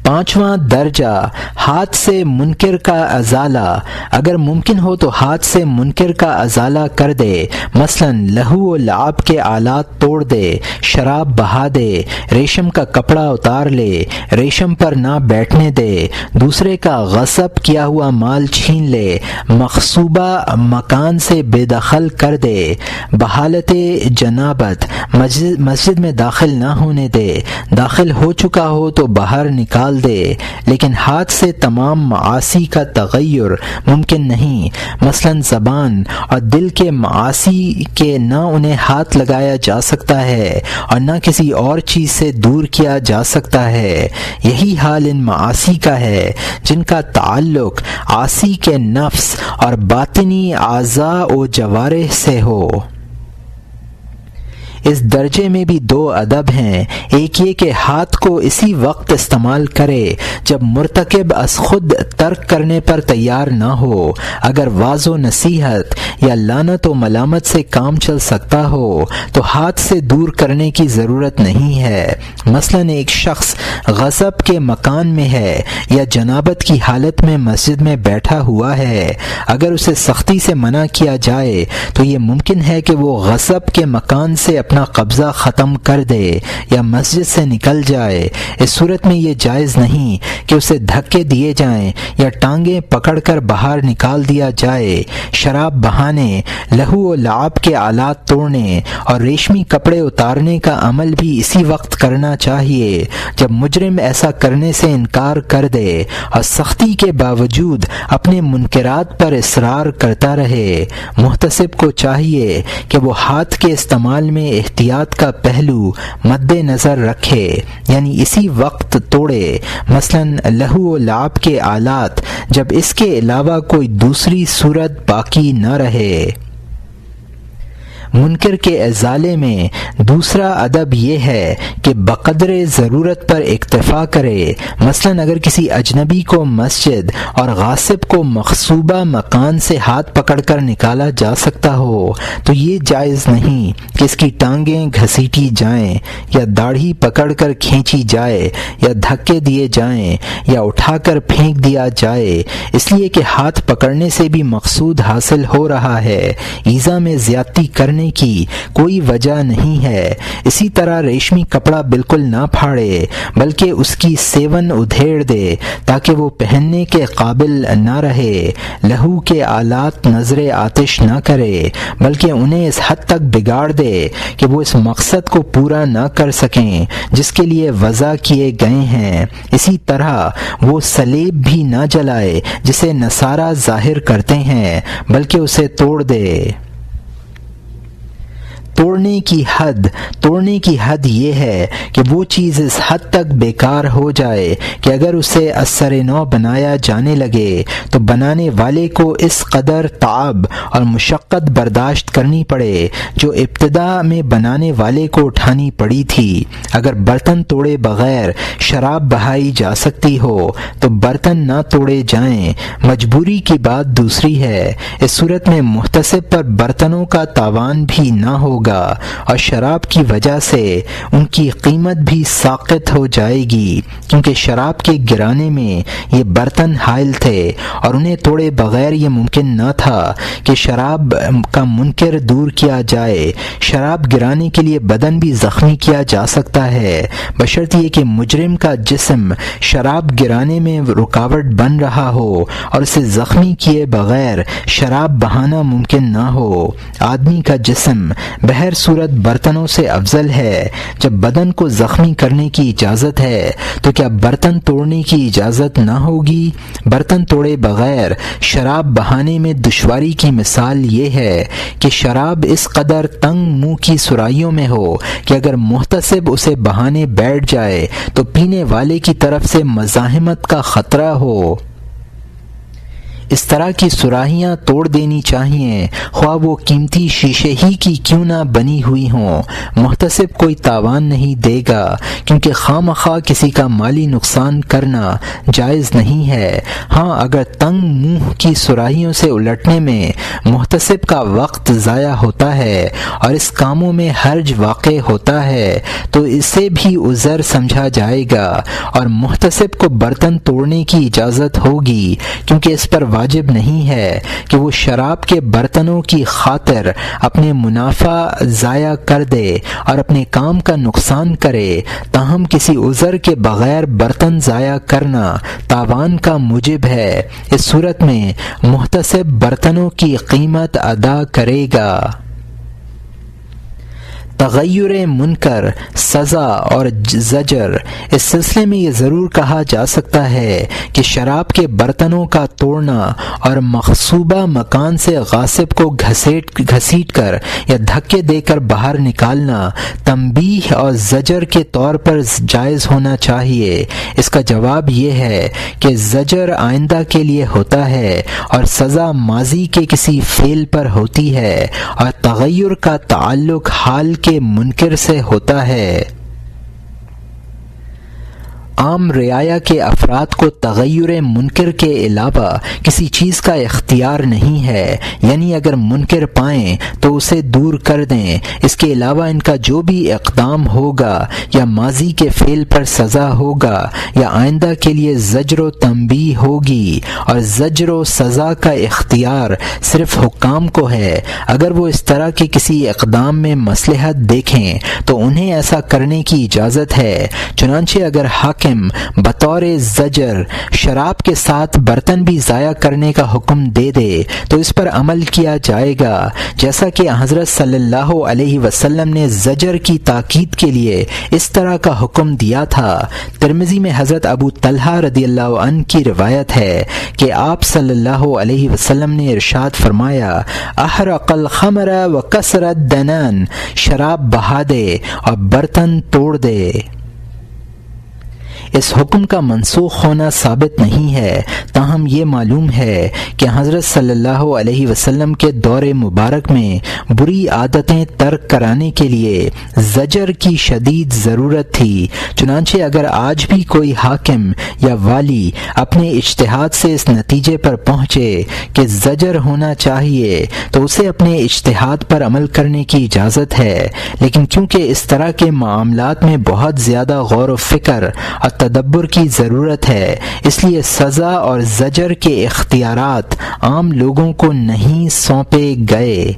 پانچواں درجہ ہاتھ سے منکر کا ازالہ۔ اگر ممکن ہو تو ہاتھ سے منکر کا ازالہ کر دے، مثلا لہو و لعاب کے آلات توڑ دے، شراب بہا دے، ریشم کا کپڑا اتار لے، ریشم پر نہ بیٹھنے دے، دوسرے کا غصب کیا ہوا مال چھین لے، مغصوبہ مکان سے بے دخل کر دے، بحالت جنابت مسجد میں داخل نہ ہونے دے، داخل ہو چکا ہو تو باہر نکال دے، لیکن ہاتھ سے تمام معاصی کا تغیر ممکن نہیں، مثلا زبان اور دل کے معاصی کے نہ انہیں ہاتھ لگایا جا سکتا ہے اور نہ کسی اور چیز سے دور کیا جا سکتا ہے۔ یہی حال ان معاصی کا ہے جن کا تعلق عاصی کے نفس اور باطنی اعضاء و جوارح سے ہو۔ اس درجے میں بھی دو ادب ہیں، ایک یہ کہ ہاتھ کو اسی وقت استعمال کرے جب مرتکب از خود ترک کرنے پر تیار نہ ہو۔ اگر واعظ و نصیحت یا لعنت و ملامت سے کام چل سکتا ہو تو ہاتھ سے دور کرنے کی ضرورت نہیں ہے۔ مثلا ایک شخص غضب کے مکان میں ہے یا جنابت کی حالت میں مسجد میں بیٹھا ہوا ہے، اگر اسے سختی سے منع کیا جائے تو یہ ممکن ہے کہ وہ غضب کے مکان سے اپنا قبضہ ختم کر دے یا مسجد سے نکل جائے۔ اس صورت میں یہ جائز نہیں کہ اسے دھکے دیے جائیں یا ٹانگیں پکڑ کر باہر نکال دیا جائے۔ شراب بہانے، لہو و لعاب کے آلات توڑنے اور ریشمی کپڑے اتارنے کا عمل بھی اسی وقت کرنا چاہیے جب مجرم ایسا کرنے سے انکار کر دے اور سختی کے باوجود اپنے منکرات پر اصرار کرتا رہے۔ محتسب کو چاہیے کہ وہ ہاتھ کے استعمال میں احتیاط کا پہلو مد نظر رکھے، یعنی اسی وقت توڑے، مثلا لہو و لعاب کے آلات، جب اس کے علاوہ کوئی دوسری صورت باقی نہ رہے۔ منکر کے ازالے میں دوسرا ادب یہ ہے کہ بقدر ضرورت پر اکتفا کرے، مثلا اگر کسی اجنبی کو مسجد اور غاصب کو مغصوبہ مکان سے ہاتھ پکڑ کر نکالا جا سکتا ہو تو یہ جائز نہیں کہ اس کی ٹانگیں گھسیٹی جائیں یا داڑھی پکڑ کر کھینچی جائے یا دھکے دیے جائیں یا اٹھا کر پھینک دیا جائے، اس لیے کہ ہاتھ پکڑنے سے بھی مقصود حاصل ہو رہا ہے، ایذا میں زیادتی کرنے کی کوئی وجہ نہیں ہے۔ اسی طرح ریشمی کپڑا بالکل نہ پھاڑے بلکہ اس کی سیون ادھیڑ دے تاکہ وہ پہننے کے قابل نہ رہے۔ لہو کے آلات نظر آتش نہ کرے بلکہ انہیں اس حد تک بگاڑ دے کہ وہ اس مقصد کو پورا نہ کر سکیں جس کے لیے وضع کیے گئے ہیں۔ اسی طرح وہ صلیب بھی نہ جلائے جسے نصارہ ظاہر کرتے ہیں بلکہ اسے توڑ دے۔ توڑنے کی حد یہ ہے کہ وہ چیز اس حد تک بیکار ہو جائے کہ اگر اسے اثر نو بنایا جانے لگے تو بنانے والے کو اس قدر تعب اور مشقت برداشت کرنی پڑے جو ابتدا میں بنانے والے کو اٹھانی پڑی تھی۔ اگر برتن توڑے بغیر شراب بہائی جا سکتی ہو تو برتن نہ توڑے جائیں، مجبوری کی بات دوسری ہے۔ اس صورت میں محتسب پر برتنوں کا تاوان بھی نہ ہوگا ہوگا اور شراب کی وجہ سے ان کی قیمت بھی ساقط ہو جائے گی، کیونکہ شراب کے گرانے میں یہ برتن حائل تھے اور انہیں توڑے بغیر یہ ممکن نہ تھا کہ شراب کا منکر دور کیا جائے۔ شراب گرانے کے لیے بدن بھی زخمی کیا جا سکتا ہے، بشرطیہ کہ مجرم کا جسم شراب گرانے میں رکاوٹ بن رہا ہو اور اسے زخمی کیے بغیر شراب بہانا ممکن نہ ہو۔ آدمی کا جسم بہر صورت برتنوں سے افضل ہے۔ جب بدن کو زخمی کرنے کی اجازت ہے تو کیا برتن توڑنے کی اجازت نہ ہوگی؟ برتن توڑے بغیر شراب بہانے میں دشواری کی مثال یہ ہے کہ شراب اس قدر تنگ منہ کی سرائیوں میں ہو کہ اگر محتسب اسے بہانے بیٹھ جائے تو پینے والے کی طرف سے مزاحمت کا خطرہ ہو۔ اس طرح کی سراہیاں توڑ دینی چاہیے، خواہ وہ قیمتی شیشے ہی کی کیوں نہ بنی ہوئی ہوں۔ محتسب کوئی تاوان نہیں دے گا، کیونکہ خواہ مخواہ کسی کا مالی نقصان کرنا جائز نہیں ہے۔ ہاں اگر تنگ منہ کی سراہیوں سے الٹنے میں محتسب کا وقت ضائع ہوتا ہے اور اس کاموں میں حرج واقع ہوتا ہے تو اسے بھی عذر سمجھا جائے گا اور محتسب کو برتن توڑنے کی اجازت ہوگی، کیونکہ اس پر واجب نہیں ہے کہ وہ شراب کے برتنوں کی خاطر اپنے منافع ضائع کر دے اور اپنے کام کا نقصان کرے۔ تاہم کسی عذر کے بغیر برتن ضائع کرنا تاوان کا موجب ہے۔ اس صورت میں محتسب برتنوں کی قیمت ادا کرے گا۔ تغیر منکر، سزا اور زجر۔ اس سلسلے میں یہ ضرور کہا جا سکتا ہے کہ شراب کے برتنوں کا توڑنا اور مغصوبہ مکان سے غاصب کو گھسیٹ کر یا دھکے دے کر باہر نکالنا تنبیہ اور زجر کے طور پر جائز ہونا چاہیے۔ اس کا جواب یہ ہے کہ زجر آئندہ کے لیے ہوتا ہے اور سزا ماضی کے کسی فعل پر ہوتی ہے، اور تغیر کا تعلق حال کے منکر سے ہوتا ہے۔ عام رعایا کے افراد کو تغیر منکر کے علاوہ کسی چیز کا اختیار نہیں ہے، یعنی اگر منکر پائیں تو اسے دور کر دیں۔ اس کے علاوہ ان کا جو بھی اقدام ہوگا یا ماضی کے فعل پر سزا ہوگا یا آئندہ کے لیے زجر و تنبیہ ہوگی، اور زجر و سزا کا اختیار صرف حکام کو ہے۔ اگر وہ اس طرح کے کسی اقدام میں مصلحت دیکھیں تو انہیں ایسا کرنے کی اجازت ہے۔ چنانچہ اگر حاکم بطور زجر شراب کے ساتھ برتن بھی ضائع کرنے کا حکم دے دے تو اس پر عمل کیا جائے گا، جیسا کہ حضرت صلی اللہ علیہ وسلم نے زجر کی تاکید کے لیے اس طرح کا حکم دیا تھا۔ ترمذی میں حضرت ابو طلحہ رضی اللہ عنہ کی روایت ہے کہ آپ صلی اللہ علیہ وسلم نے ارشاد فرمایا، احرق الخمر وکسر الدنان، شراب بہا دے اور برتن توڑ دے۔ اس حکم کا منسوخ ہونا ثابت نہیں ہے، تاہم یہ معلوم ہے کہ حضرت صلی اللہ علیہ وسلم کے دور مبارک میں بری عادتیں ترک کرانے کے لیے زجر کی شدید ضرورت تھی۔ چنانچہ اگر آج بھی کوئی حاکم یا والی اپنے اجتہاد سے اس نتیجے پر پہنچے کہ زجر ہونا چاہیے تو اسے اپنے اجتہاد پر عمل کرنے کی اجازت ہے، لیکن کیونکہ اس طرح کے معاملات میں بہت زیادہ غور و فکر اور تدبر کی ضرورت ہے، اس لیے سزا اور زجر کے اختیارات عام لوگوں کو نہیں سونپے گئے۔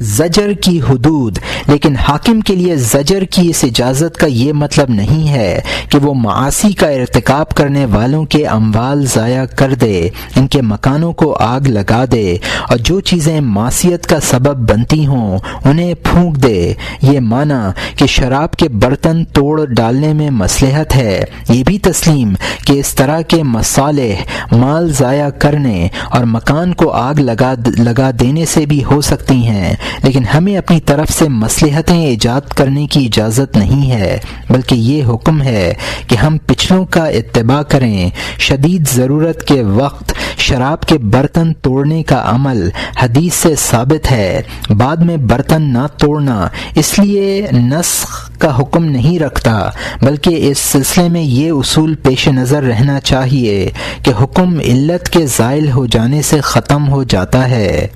زجر کی حدود، لیکن حاکم کے لیے زجر کی اس اجازت کا یہ مطلب نہیں ہے کہ وہ معاصی کا ارتکاب کرنے والوں کے اموال ضائع کر دے، ان کے مکانوں کو آگ لگا دے اور جو چیزیں معصیت کا سبب بنتی ہوں انہیں پھونک دے۔ یہ معنی کہ شراب کے برتن توڑ ڈالنے میں مصلحت ہے، یہ بھی تسلیم کہ اس طرح کے مصالح مال ضائع کرنے اور مکان کو آگ لگا دینے سے بھی ہو سکتی ہیں، لیکن ہمیں اپنی طرف سے مصلحتیں ایجاد کرنے کی اجازت نہیں ہے، بلکہ یہ حکم ہے کہ ہم پچھلوں کا اتباع کریں۔ شدید ضرورت کے وقت شراب کے برتن توڑنے کا عمل حدیث سے ثابت ہے، بعد میں برتن نہ توڑنا اس لیے نسخ کا حکم نہیں رکھتا، بلکہ اس سلسلے میں یہ اصول پیش نظر رہنا چاہیے کہ حکم علت کے زائل ہو جانے سے ختم ہو جاتا ہے،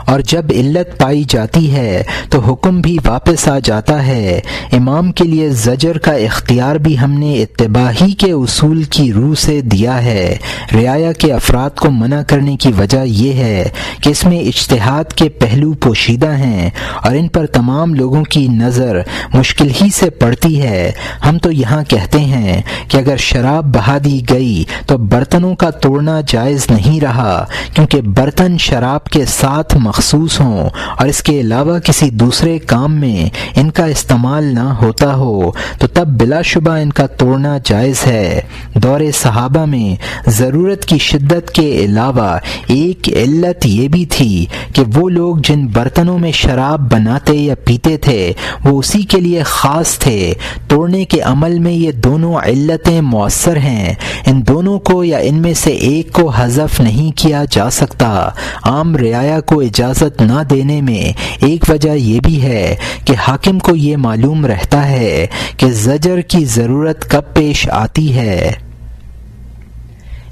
اور جب علت پائی جاتی ہے تو حکم بھی واپس آ جاتا ہے۔ امام کے لیے زجر کا اختیار بھی ہم نے اتباعی کے اصول کی روح سے دیا ہے۔ رعایا کے افراد کو منع کرنے کی وجہ یہ ہے کہ اس میں اجتہاد کے پہلو پوشیدہ ہیں اور ان پر تمام لوگوں کی نظر مشکل ہی سے پڑتی ہے۔ ہم تو یہاں کہتے ہیں کہ اگر شراب بہا دی گئی تو برتنوں کا توڑنا جائز نہیں رہا، کیونکہ برتن شراب کے ساتھ مخصوص ہوں اور اس کے علاوہ کسی دوسرے کام میں ان کا استعمال نہ ہوتا ہو تو تب بلا شبہ ان کا توڑنا جائز ہے۔ دور صحابہ میں ضرورت کی شدت کے علاوہ ایک علت یہ بھی تھی کہ وہ لوگ جن برتنوں میں شراب بناتے یا پیتے تھے وہ اسی کے لیے خاص تھے۔ توڑنے کے عمل میں یہ دونوں علتیں مؤثر ہیں، ان دونوں کو یا ان میں سے ایک کو حذف نہیں کیا جا سکتا۔ عام رعایا کو اجازت نہ دینے میں ایک وجہ یہ بھی ہے کہ حاکم کو یہ معلوم رہتا ہے کہ زجر کی ضرورت کب پیش آتی ہے۔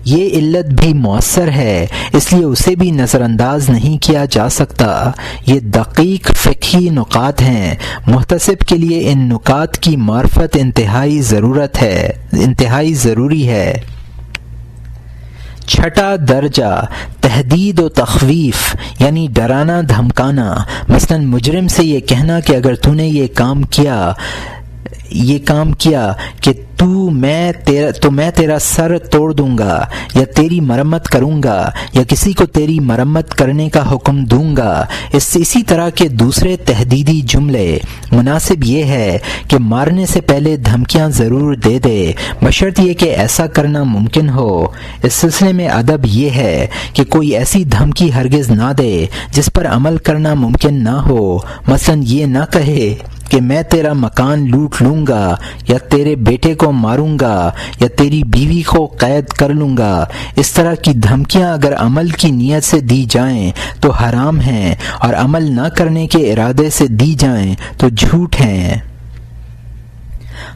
یہ علت بھی مؤثر ہے، اس لیے اسے بھی نظر انداز نہیں کیا جا سکتا۔ یہ دقیق فقہی نکات ہیں، محتسب کے لیے ان نکات کی معرفت انتہائی ضروری ہے۔ چھٹا درجہ تہدید و تخویف، یعنی ڈرانا دھمکانا۔ مثلا مجرم سے یہ کہنا کہ اگر تو نے یہ کام کیا کہ میں تیرا سر توڑ دوں گا یا تیری مرمت کروں گا یا کسی کو تیری مرمت کرنے کا حکم دوں گا۔ اسی طرح کے دوسرے تہدیدی جملے۔ مناسب یہ ہے کہ مارنے سے پہلے دھمکیاں ضرور دے دے، بشرط یہ کہ ایسا کرنا ممکن ہو۔ اس سلسلے میں ادب یہ ہے کہ کوئی ایسی دھمکی ہرگز نہ دے جس پر عمل کرنا ممکن نہ ہو۔ مثلا یہ نہ کہے کہ میں تیرا مکان لوٹ لوں گا یا تیرے بیٹے کو ماروں گا یا تیری بیوی کو قید کر لوں گا۔ اس طرح کی دھمکیاں اگر عمل کی نیت سے دی جائیں تو حرام ہیں، اور عمل نہ کرنے کے ارادے سے دی جائیں تو جھوٹ ہیں۔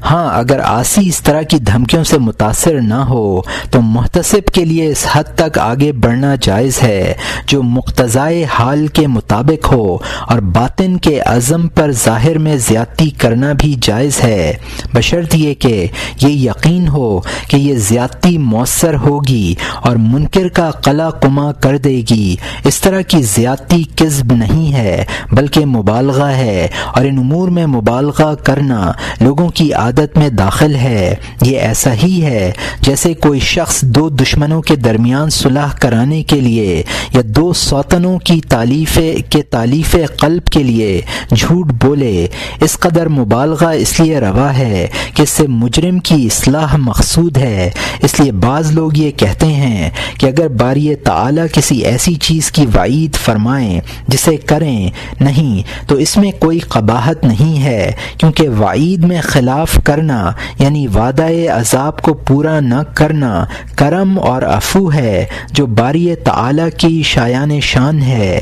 ہاں اگر عاصی اس طرح کی دھمکیوں سے متاثر نہ ہو تو محتسب کے لیے اس حد تک آگے بڑھنا جائز ہے جو مقتضائے حال کے مطابق ہو، اور باطن کے عزم پر ظاہر میں زیادتی کرنا بھی جائز ہے، بشرط یہ کہ یہ یقین ہو کہ یہ زیادتی مؤثر ہوگی اور منکر کا قلع قمع کر دے گی۔ اس طرح کی زیادتی کذب نہیں ہے بلکہ مبالغہ ہے، اور ان امور میں مبالغہ کرنا لوگوں کی عادت میں داخل ہے۔ یہ ایسا ہی ہے جیسے کوئی شخص دو دشمنوں کے درمیان صلح کرانے کے لیے یا دو سوتنوں کی تالیف قلب کے لیے جھوٹ بولے۔ اس قدر مبالغہ اس لیے روا ہے کہ اس سے مجرم کی اصلاح مقصود ہے۔ اس لیے بعض لوگ یہ کہتے ہیں کہ اگر باری تعالی کسی ایسی چیز کی وعید فرمائیں جسے کریں نہیں تو اس میں کوئی قباحت نہیں ہے، کیونکہ وعید میں خلاف کرنا یعنی وعدہ عذاب کو پورا نہ کرنا کرم اور عفو ہے جو باری تعالی کی شایان شان ہے۔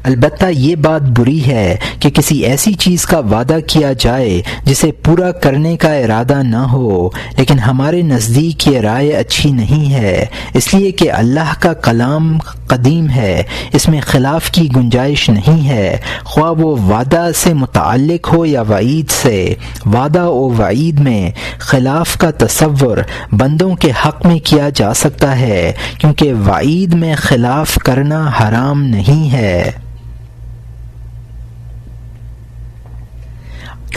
البتہ یہ بات بری ہے کہ کسی ایسی چیز کا وعدہ کیا جائے جسے پورا کرنے کا ارادہ نہ ہو، لیکن ہمارے نزدیک یہ رائے اچھی نہیں ہے، اس لیے کہ اللہ کا کلام قدیم ہے، اس میں خلاف کی گنجائش نہیں ہے، خواہ وہ وعدہ سے متعلق ہو یا وعید سے۔ وعدہ و وعید میں خلاف کا تصور بندوں کے حق میں کیا جا سکتا ہے، کیونکہ وعید میں خلاف کرنا حرام نہیں ہے۔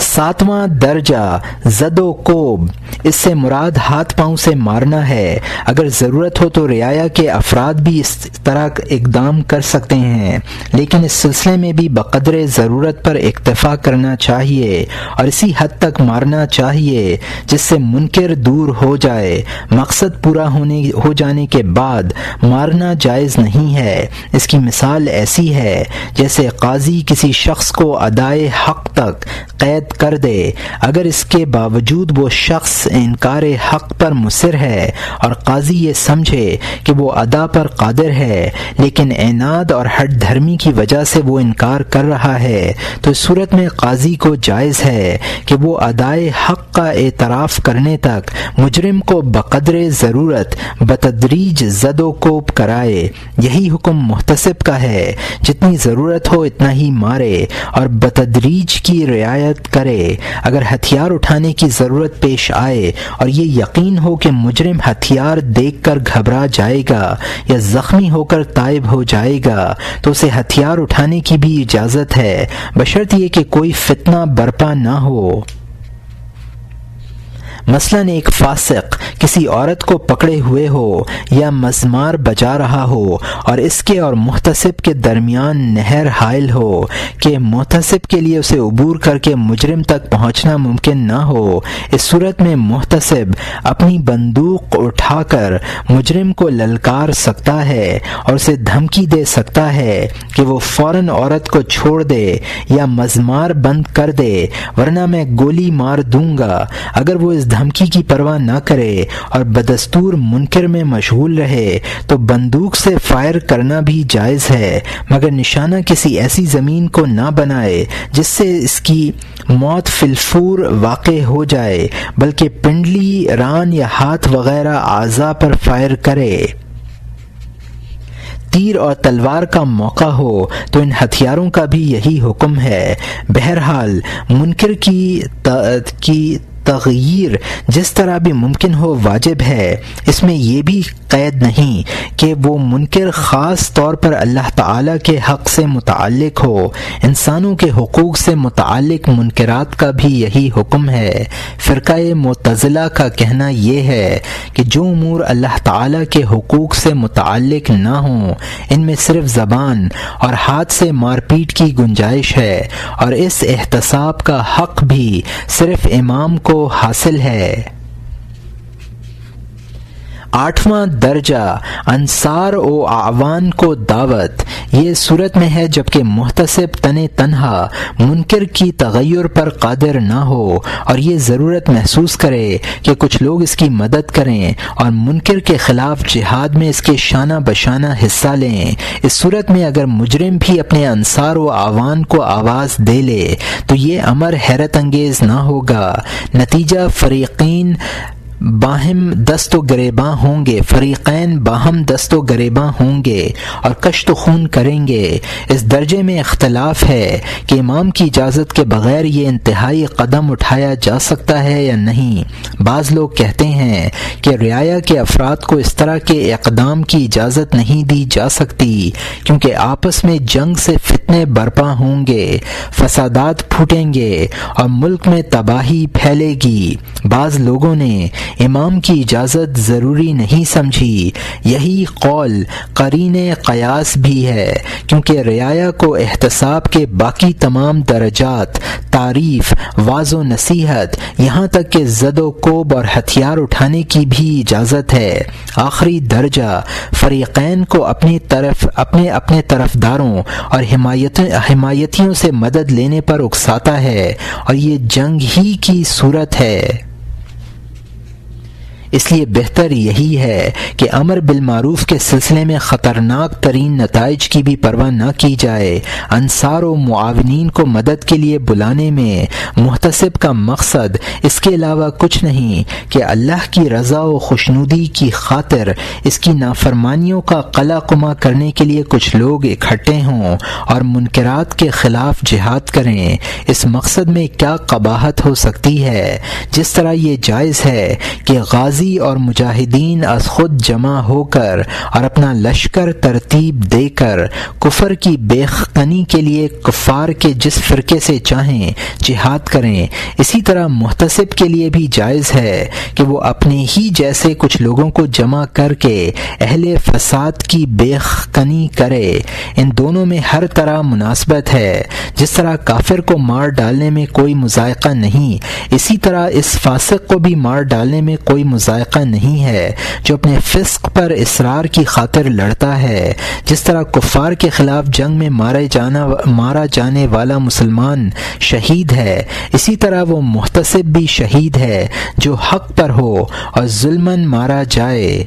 ساتواں درجہ زد و کوب، اس سے مراد ہاتھ پاؤں سے مارنا ہے۔ اگر ضرورت ہو تو رعایا کے افراد بھی اس طرح اقدام کر سکتے ہیں، لیکن اس سلسلے میں بھی بقدر ضرورت پر اکتفا کرنا چاہیے اور اسی حد تک مارنا چاہیے جس سے منکر دور ہو جائے۔ مقصد پورا ہو جانے کے بعد مارنا جائز نہیں ہے۔ اس کی مثال ایسی ہے جیسے قاضی کسی شخص کو ادائے حق تک قید کر دے۔ اگر اس کے باوجود وہ شخص انکار حق پر مصر ہے اور قاضی یہ سمجھے کہ وہ ادا پر قادر ہے لیکن عناد اور ہٹ دھرمی کی وجہ سے وہ انکار کر رہا ہے، تو اس صورت میں قاضی کو جائز ہے کہ وہ ادائے حق کا اعتراف کرنے تک مجرم کو بقدر ضرورت بتدریج زد و کوب کرائے۔ یہی حکم محتسب کا ہے، جتنی ضرورت ہو اتنا ہی مارے اور بتدریج کی رعایت کرے۔ اگر ہتھیار اٹھانے کی ضرورت پیش آئے اور یہ یقین ہو کہ مجرم ہتھیار دیکھ کر گھبرا جائے گا یا زخمی ہو کر تائب ہو جائے گا تو اسے ہتھیار اٹھانے کی بھی اجازت ہے، بشرط یہ کہ کوئی فتنہ برپا نہ ہو۔ مثلاً ایک فاسق کسی عورت کو پکڑے ہوئے ہو یا مزمار بجا رہا ہو اور اس کے اور محتسب کے درمیان نہر حائل ہو کہ محتسب کے لیے اسے عبور کر کے مجرم تک پہنچنا ممکن نہ ہو، اس صورت میں محتسب اپنی بندوق اٹھا کر مجرم کو للکار سکتا ہے اور اسے دھمکی دے سکتا ہے کہ وہ فوراً عورت کو چھوڑ دے یا مزمار بند کر دے ورنہ میں گولی مار دوں گا۔ اگر وہ اس دھمکی کی پرواہ نہ کرے اور بدستور منکر میں مشغول رہے تو بندوق سے فائر کرنا بھی جائز ہے، مگر نشانہ کسی ایسی زمین کو نہ بنائے جس سے اس کی موت فی الفور واقع ہو جائے، بلکہ پنڈلی، ران یا ہاتھ وغیرہ اعضاء پر فائر کرے۔ تیر اور تلوار کا موقع ہو تو ان ہتھیاروں کا بھی یہی حکم ہے۔ بہرحال منکر کی تغییر جس طرح بھی ممکن ہو واجب ہے، اس میں یہ بھی قید نہیں کہ وہ منکر خاص طور پر اللہ تعالیٰ کے حق سے متعلق ہو۔ انسانوں کے حقوق سے متعلق منکرات کا بھی یہی حکم ہے۔ فرقہ معتزلہ کا کہنا یہ ہے کہ جو امور اللہ تعالیٰ کے حقوق سے متعلق نہ ہوں ان میں صرف زبان اور ہاتھ سے مار پیٹ کی گنجائش ہے، اور اس احتساب کا حق بھی صرف امام کو حاصل ہے۔ 8واں درجہ انصار و اعوان کو دعوت۔ یہ صورت میں ہے جبکہ محتسب تنہا منکر کی تغیر پر قادر نہ ہو اور یہ ضرورت محسوس کرے کہ کچھ لوگ اس کی مدد کریں اور منکر کے خلاف جہاد میں اس کے شانہ بشانہ حصہ لیں۔ اس صورت میں اگر مجرم بھی اپنے انصار و اعوان کو آواز دے لے تو یہ امر حیرت انگیز نہ ہوگا۔ نتیجہ فریقین باہم دست و گریباں ہوں گے، فریقین باہم دست و گریباں ہوں گے اور کشت و خون کریں گے۔ اس درجے میں اختلاف ہے کہ امام کی اجازت کے بغیر یہ انتہائی قدم اٹھایا جا سکتا ہے یا نہیں۔ بعض لوگ کہتے ہیں کہ رعایا کے افراد کو اس طرح کے اقدام کی اجازت نہیں دی جا سکتی کیونکہ آپس میں جنگ سے فتنے برپا ہوں گے، فسادات پھوٹیں گے اور ملک میں تباہی پھیلے گی۔ بعض لوگوں نے امام کی اجازت ضروری نہیں سمجھی۔ یہی قول قرین قیاس بھی ہے کیونکہ رعایا کو احتساب کے باقی تمام درجات، تعریف، واعظ و نصیحت، یہاں تک کہ زد و کوب اور ہتھیار اٹھانے کی بھی اجازت ہے۔ آخری درجہ فریقین کو اپنے طرفداروں اور حمایتیوں سے مدد لینے پر اکساتا ہے اور یہ جنگ ہی کی صورت ہے۔ اس لیے بہتر یہی ہے کہ امر بالمعروف کے سلسلے میں خطرناک ترین نتائج کی بھی پرواہ نہ کی جائے۔ انصار و معاونین کو مدد کے لیے بلانے میں محتسب کا مقصد اس کے علاوہ کچھ نہیں کہ اللہ کی رضا و خوشنودی کی خاطر اس کی نافرمانیوں کا قلع قمع کرنے کے لیے کچھ لوگ اکٹھے ہوں اور منکرات کے خلاف جہاد کریں۔ اس مقصد میں کیا قباحت ہو سکتی ہے؟ جس طرح یہ جائز ہے کہ غازی اور مجاہدین از خود جمع ہو کر اور اپنا لشکر ترتیب دے کر کفر کی بیخکنی کے لیے کفار کے جس فرقے سے چاہیں جہاد کریں، اسی طرح محتسب کے لیے بھی جائز ہے کہ وہ اپنے ہی جیسے کچھ لوگوں کو جمع کر کے اہل فساد کی بیخکنی کرے۔ ان دونوں میں ہر طرح مناسبت ہے۔ جس طرح کافر کو مار ڈالنے میں کوئی مذائقہ نہیں، اسی طرح اس فاسق کو بھی مار ڈالنے میں کوئی مذائقہ ذائقہ نہیں ہے جو اپنے فسق پر اصرار کی خاطر لڑتا ہے۔ جس طرح کفار کے خلاف جنگ میں مارا جانے والا مسلمان شہید ہے، اسی طرح وہ محتسب بھی شہید ہے جو حق پر ہو اور ظلماً مارا جائے۔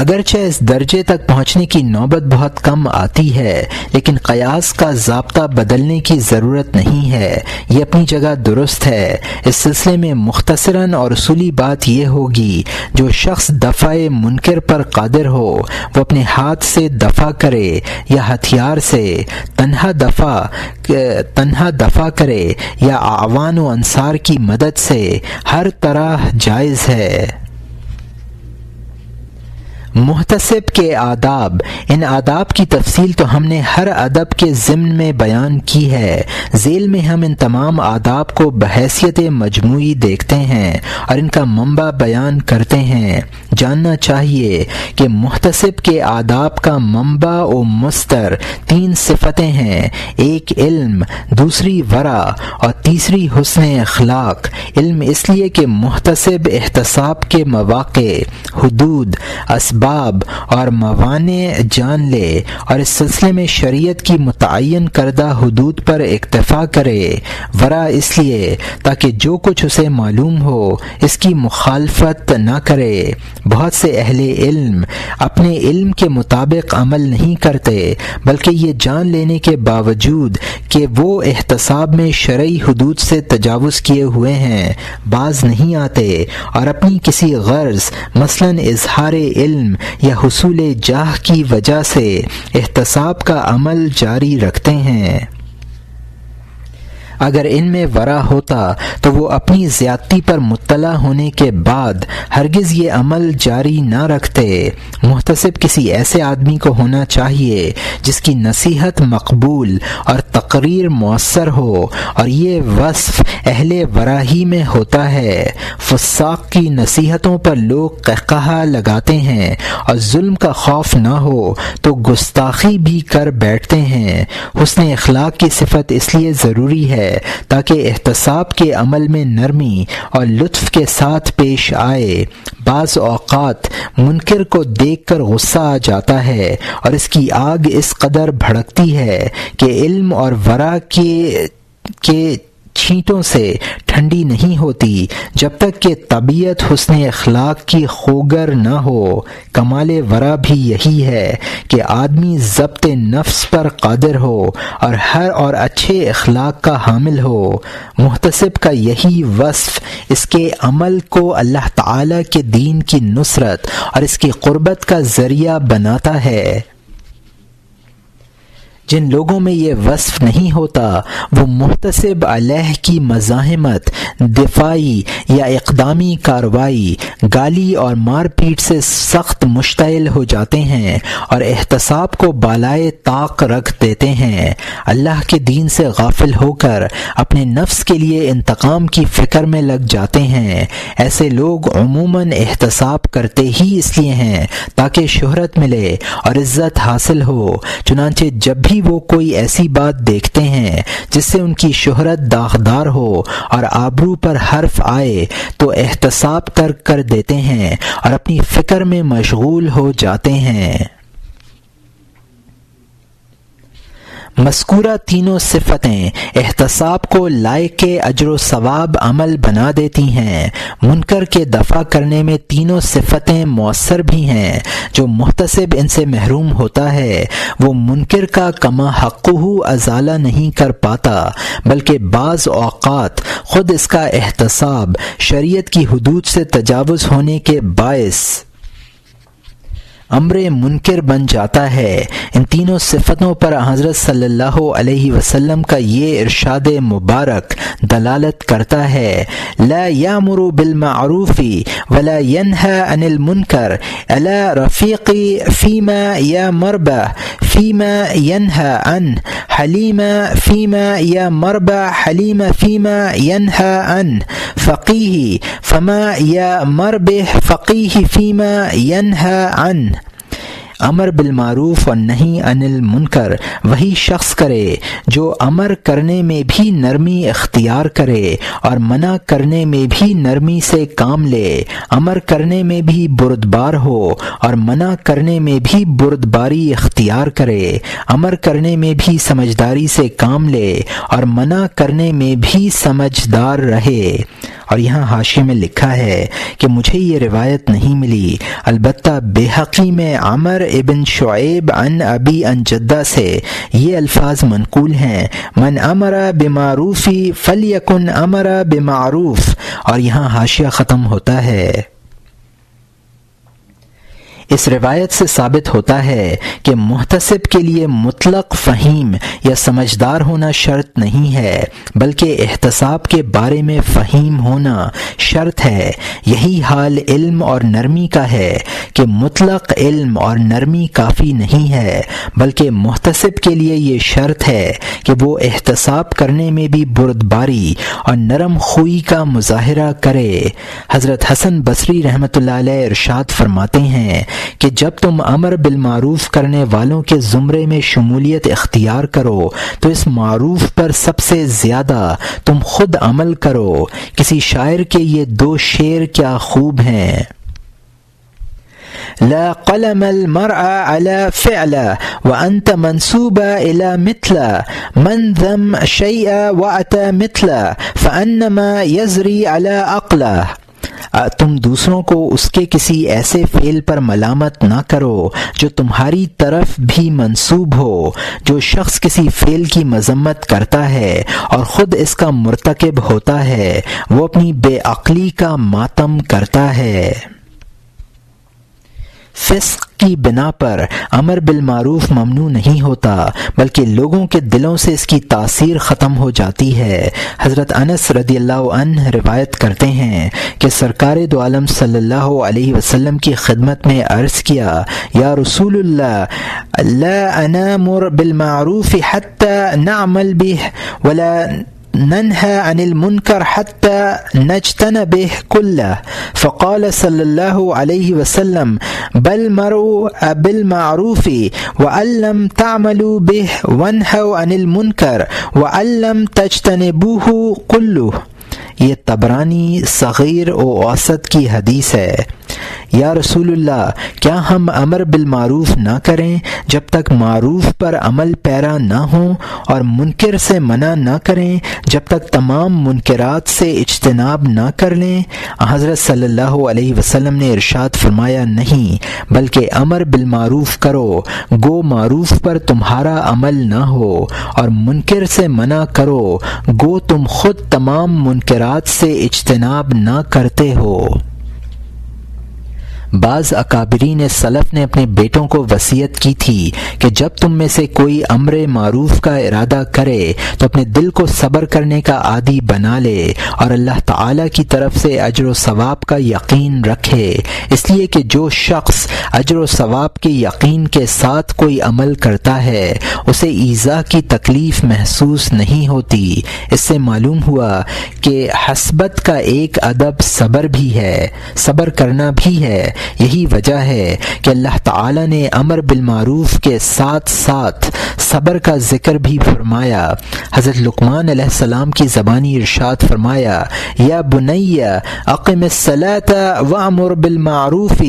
اگرچہ اس درجے تک پہنچنے کی نوبت بہت کم آتی ہے، لیکن قیاس کا ضابطہ بدلنے کی ضرورت نہیں ہے، یہ اپنی جگہ درست ہے۔ اس سلسلے میں مختصراً اور اصولی بات یہ ہوگی، جو شخص دفع منکر پر قادر ہو وہ اپنے ہاتھ سے دفع کرے یا ہتھیار سے، تنہا دفع کرے یا اعوان و انصار کی مدد سے، ہر طرح جائز ہے۔ محتسب کے آداب، ان آداب کی تفصیل تو ہم نے ہر ادب کے ضمن میں بیان کی ہے۔ ذیل میں ہم ان تمام آداب کو بحیثیت مجموعی دیکھتے ہیں اور ان کا منبع بیان کرتے ہیں۔ جاننا چاہیے کہ محتسب کے آداب کا منبع و مصدر 3 صفتیں ہیں، ایک علم، دوسری ورع اور تیسری حسن اخلاق۔ علم اس لیے کہ محتسب احتساب کے مواقع، حدود، اسباب اور موانع جان لے اور اس سلسلے میں شریعت کی متعین کردہ حدود پر اکتفا کرے۔ ورع اس لیے تاکہ جو کچھ اسے معلوم ہو اس کی مخالفت نہ کرے۔ بہت سے اہل علم اپنے علم کے مطابق عمل نہیں کرتے، بلکہ یہ جان لینے کے باوجود کہ وہ احتساب میں شرعی حدود سے تجاوز کیے ہوئے ہیں باز نہیں آتے اور اپنی کسی غرض مثلاً اظہار علم یا حصول جاہ کی وجہ سے احتساب کا عمل جاری رکھتے ہیں۔ اگر ان میں ورع ہوتا تو وہ اپنی زیادتی پر مطلع ہونے کے بعد ہرگز یہ عمل جاری نہ رکھتے۔ محتسب کسی ایسے آدمی کو ہونا چاہیے جس کی نصیحت مقبول اور تقریر مؤثر ہو، اور یہ وصف اہل ورع ہی میں ہوتا ہے۔ فساق کی نصیحتوں پر لوگ قہقہہ لگاتے ہیں اور ظلم کا خوف نہ ہو تو گستاخی بھی کر بیٹھتے ہیں۔ حسن اخلاق کی صفت اس لیے ضروری ہے تاکہ احتساب کے عمل میں نرمی اور لطف کے ساتھ پیش آئے۔ بعض اوقات منکر کو دیکھ کر غصہ آ جاتا ہے اور اس کی آگ اس قدر بھڑکتی ہے کہ علم اور ورع کے چھینٹوں سے ٹھنڈی نہیں ہوتی جب تک کہ طبیعت حسن اخلاق کی خوگر نہ ہو۔ کمال ورع بھی یہی ہے کہ آدمی ضبط نفس پر قادر ہو اور اچھے اخلاق کا حامل ہو۔ محتسب کا یہی وصف اس کے عمل کو اللہ تعالی کے دین کی نصرت اور اس کی قربت کا ذریعہ بناتا ہے۔ جن لوگوں میں یہ وصف نہیں ہوتا وہ محتسب علیہ کی مزاحمت، دفاعی یا اقدامی کارروائی، گالی اور مار پیٹ سے سخت مشتعل ہو جاتے ہیں اور احتساب کو بالائے طاق رکھ دیتے ہیں۔ اللہ کے دین سے غافل ہو کر اپنے نفس کے لیے انتقام کی فکر میں لگ جاتے ہیں۔ ایسے لوگ عموماً احتساب کرتے ہی اس لیے ہیں تاکہ شہرت ملے اور عزت حاصل ہو، چنانچہ جب بھی وہ کوئی ایسی بات دیکھتے ہیں جس سے ان کی شہرت داغدار ہو اور آبرو پر حرف آئے تو احتساب ترک کر دیتے ہیں اور اپنی فکر میں مشغول ہو جاتے ہیں۔ مذکورہ تینوں صفتیں احتساب کو لائق اجر و ثواب عمل بنا دیتی ہیں۔ منکر کے دفع کرنے میں تینوں صفتیں مؤثر بھی ہیں۔ جو محتسب ان سے محروم ہوتا ہے وہ منکر کا کما حقہ ازالہ نہیں کر پاتا، بلکہ بعض اوقات خود اس کا احتساب شریعت کی حدود سے تجاوز ہونے کے باعث امر منکر بن جاتا ہے۔ ان تینوں صفتوں پر حضرت صلی اللہ علیہ وسلم کا یہ ارشاد مبارک دلالت کرتا ہے: لا یامر بالمعروف ولا ینہی عن المنکر الا رفیق فیما یامر به فیما ینہی عنہ حلیم فیما یامر به حلیم فیما ینہی عنہ فقیہ فما یامر به فقیہ فیما ینہی عنہ۔ امر بالمعروف اور نہی عن المنکر وہی شخص کرے جو امر کرنے میں بھی نرمی اختیار کرے اور منع کرنے میں بھی نرمی سے کام لے، امر کرنے میں بھی بردبار ہو اور منع کرنے میں بھی بردباری اختیار کرے، امر کرنے میں بھی سمجھداری سے کام لے اور منع کرنے میں بھی سمجھدار رہے۔ اور یہاں حاشیے میں لکھا ہے کہ مجھے یہ روایت نہیں ملی، البتہ بیہقی میں عمر ابن شعیب عن ابی عن جدہ سے یہ الفاظ منقول ہیں، من امر بمعروفی فلیکن امر بمعروف، اور یہاں حاشیہ ختم ہوتا ہے۔ اس روایت سے ثابت ہوتا ہے کہ محتسب کے لیے مطلق فہیم یا سمجھدار ہونا شرط نہیں ہے، بلکہ احتساب کے بارے میں فہیم ہونا شرط ہے۔ یہی حال علم اور نرمی کا ہے کہ مطلق علم اور نرمی کافی نہیں ہے، بلکہ محتسب کے لیے یہ شرط ہے کہ وہ احتساب کرنے میں بھی بردباری اور نرم خوئی کا مظاہرہ کرے۔ حضرت حسن بصری رحمۃ اللہ علیہ ارشاد فرماتے ہیں کہ جب تم امر بالمعروف کرنے والوں کے زمرے میں شمولیت اختیار کرو تو اس معروف پر سب سے زیادہ تم خود عمل کرو۔ کسی شاعر کے یہ دو شعر کیا خوب ہیں، لا قلم المرء على فعل وأنت منسوب إلى مثل من ذم شيء وأتى مثل فأنما يزري على عقله۔ تم دوسروں کو اس کے کسی ایسے فعل پر ملامت نہ کرو جو تمہاری طرف بھی منسوب ہو۔ جو شخص کسی فعل کی مذمت کرتا ہے اور خود اس کا مرتکب ہوتا ہے وہ اپنی بے عقلی کا ماتم کرتا ہے۔ فسق کی بنا پر امر بالمعروف ممنوع نہیں ہوتا، بلکہ لوگوں کے دلوں سے اس کی تاثیر ختم ہو جاتی ہے۔ حضرت انس رضی اللہ عنہ روایت کرتے ہیں کہ سرکار دو عالم صلی اللہ علیہ وسلم کی خدمت میں عرض کیا، یا رسول اللہ لا نامر بالمعروف حتى نعمل به ولا ننهى عن المنكر حتى نجتنبه كله، فقال صلى الله عليه وسلم بل مروا بالمعروف وأن لم تعملوا به وانهوا عن المنكر وأن لم تجتنبوه كله۔ یہ طبرانی صغیر و اوسط کی حدیث ہے۔ یا رسول اللہ، کیا ہم امر بالمعروف نہ کریں جب تک معروف پر عمل پیرا نہ ہوں، اور منکر سے منع نہ کریں جب تک تمام منکرات سے اجتناب نہ کر لیں؟ حضرت صلی اللہ علیہ وسلم نے ارشاد فرمایا، نہیں، بلکہ امر بالمعروف کرو گو معروف پر تمہارا عمل نہ ہو، اور منکر سے منع کرو گو تم خود تمام منکرات سے اجتناب نہ کرتے ہو۔ بعض اکابرین سلف نے اپنے بیٹوں کو وصیت کی تھی کہ جب تم میں سے کوئی امر معروف کا ارادہ کرے تو اپنے دل کو صبر کرنے کا عادی بنا لے اور اللہ تعالی کی طرف سے اجر و ثواب کا یقین رکھے، اس لیے کہ جو شخص اجر و ثواب کے یقین کے ساتھ کوئی عمل کرتا ہے اسے ایذا کی تکلیف محسوس نہیں ہوتی۔ اس سے معلوم ہوا کہ حسبت کا ایک ادب صبر بھی ہے، صبر کرنا بھی ہے۔ یہی وجہ ہے کہ اللہ تعالی نے امر بالمعروف کے ساتھ ساتھ صبر کا ذکر بھی فرمایا۔ حضرت لقمان علیہ السلام کی زبانی ارشاد فرمایا، یا بنی اقم الصلاۃ وامر بالمعروف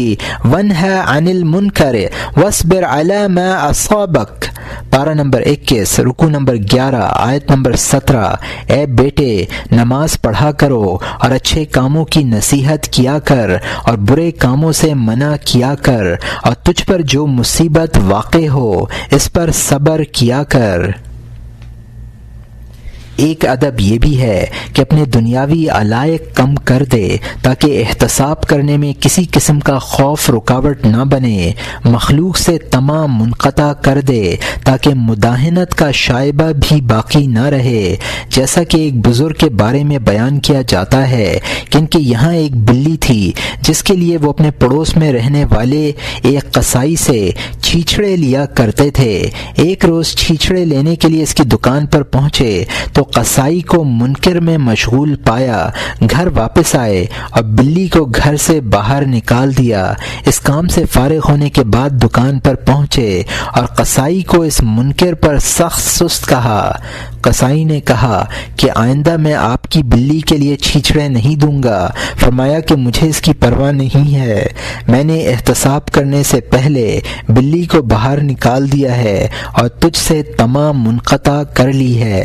وانہا عن المنکر واصبر علی ما اصابک، پارہ نمبر 21 رکوع نمبر 11 آیت نمبر 17۔ اے بیٹے، نماز پڑھا کرو اور اچھے کاموں کی نصیحت کیا کر اور برے کاموں سے منع کیا کر، اور تجھ پر جو مصیبت واقع ہو اس پر صبر کیا کر۔ ایک ادب یہ بھی ہے کہ اپنے دنیاوی علائق کم کر دے تاکہ احتساب کرنے میں کسی قسم کا خوف رکاوٹ نہ بنے، مخلوق سے تمام منقطع کر دے تاکہ مداہنت کا شائبہ بھی باقی نہ رہے۔ جیسا کہ ایک بزرگ کے بارے میں بیان کیا جاتا ہے کہ ان کے یہاں ایک بلی تھی جس کے لیے وہ اپنے پڑوس میں رہنے والے ایک قصائی سے چھیچڑے لیا کرتے تھے۔ ایک روز چھیچڑے لینے کے لیے اس کی دکان پر پہنچے تو تو قصائی کو منکر میں مشغول پایا، گھر واپس آئے اور بلی کو گھر سے باہر نکال دیا۔ اس کام سے فارغ ہونے کے بعد دکان پر پہنچے اور قصائی کو اس منکر پر سخت سست کہا۔ قصائی نے کہا کہ آئندہ میں آپ کی بلی کے لیے چھیچڑے نہیں دوں گا۔ فرمایا کہ مجھے اس کی پرواہ نہیں ہے، میں نے احتساب کرنے سے پہلے بلی کو باہر نکال دیا ہے اور تجھ سے تمام منقطع کر لی ہے۔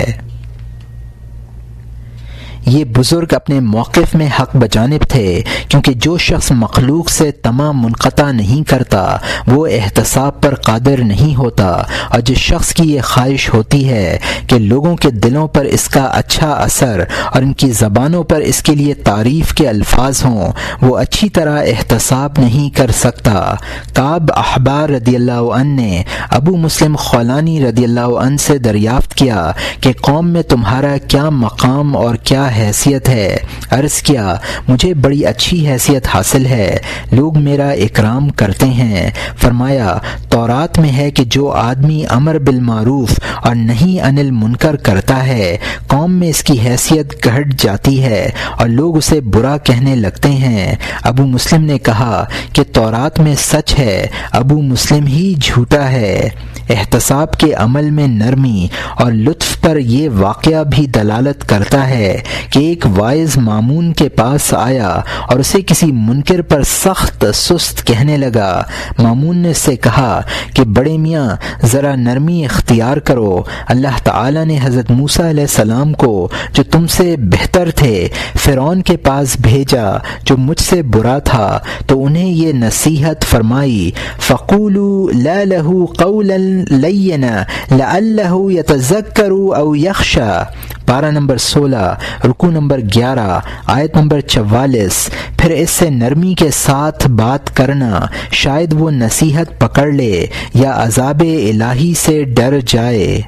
یہ بزرگ اپنے موقف میں حق بجانب تھے، کیونکہ جو شخص مخلوق سے تمام منقطع نہیں کرتا وہ احتساب پر قادر نہیں ہوتا، اور جس شخص کی یہ خواہش ہوتی ہے کہ لوگوں کے دلوں پر اس کا اچھا اثر اور ان کی زبانوں پر اس کے لیے تعریف کے الفاظ ہوں، وہ اچھی طرح احتساب نہیں کر سکتا۔ کعب احبار رضی اللہ عنہ نے ابو مسلم خولانی رضی اللہ عنہ سے دریافت کیا کہ قوم میں تمہارا کیا مقام اور کیا حیثیت ہے؟ عرض کیا مجھے بڑی اچھی حیثیت حاصل ہے، لوگ میرا اکرام کرتے ہیں۔ فرمایا تورات میں ہے کہ جو آدمی امر بالمعروف اور نہی عن المنکر کرتا ہے، قوم میں اس کی حیثیت گھٹ جاتی ہے اور لوگ اسے برا کہنے لگتے ہیں۔ ابو مسلم نے کہا کہ تورات میں سچ ہے، ابو مسلم ہی جھوٹا ہے۔ احتساب کے عمل میں نرمی اور لطف پر یہ واقعہ بھی دلالت کرتا ہے کہ ایک واعظ مامون کے پاس آیا اور اسے کسی منکر پر سخت سست کہنے لگا۔ مامون نے اس سے کہا کہ بڑے میاں ذرا نرمی اختیار کرو، اللہ تعالی نے حضرت موسیٰ علیہ السلام کو جو تم سے بہتر تھے فرعون کے پاس بھیجا جو مجھ سے برا تھا، تو انہیں یہ نصیحت فرمائی فَقُولُوا لَا لَهُ قَوْلًا لَيِّنًا لَعَلَّهُ يَتَذَكَّرُ أَوْ يَخْشَىٰ۔ پارہ نمبر 16، رکوع نمبر 11، آیت نمبر 44۔ پھر اس سے نرمی کے ساتھ بات کرنا، شاید وہ نصیحت پکڑ لے یا عذاب الہی سے ڈر جائے۔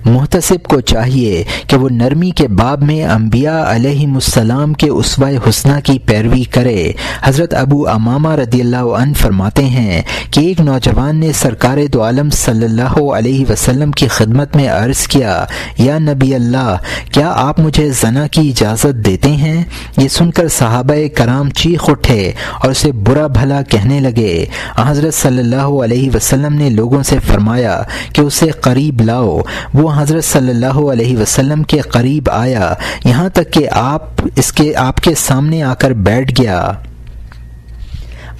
محتسب کو چاہیے کہ وہ نرمی کے باب میں انبیاء علیہم السلام کے اسوہ حسنہ کی پیروی کرے۔ حضرت ابو امامہ رضی اللہ عنہ فرماتے ہیں کہ ایک نوجوان نے سرکار دو عالم صلی اللہ علیہ وسلم کی خدمت میں عرض کیا، یا نبی اللہ، کیا آپ مجھے زنا کی اجازت دیتے ہیں؟ یہ سن کر صحابہ کرام چیخ اٹھے اور اسے برا بھلا کہنے لگے۔ حضرت صلی اللہ علیہ وسلم نے لوگوں سے فرمایا کہ اسے قریب لاؤ۔ وہ حضرت صلی اللہ علیہ وسلم کے قریب آیا، یہاں تک کہ آپ کے سامنے آ کر بیٹھ گیا۔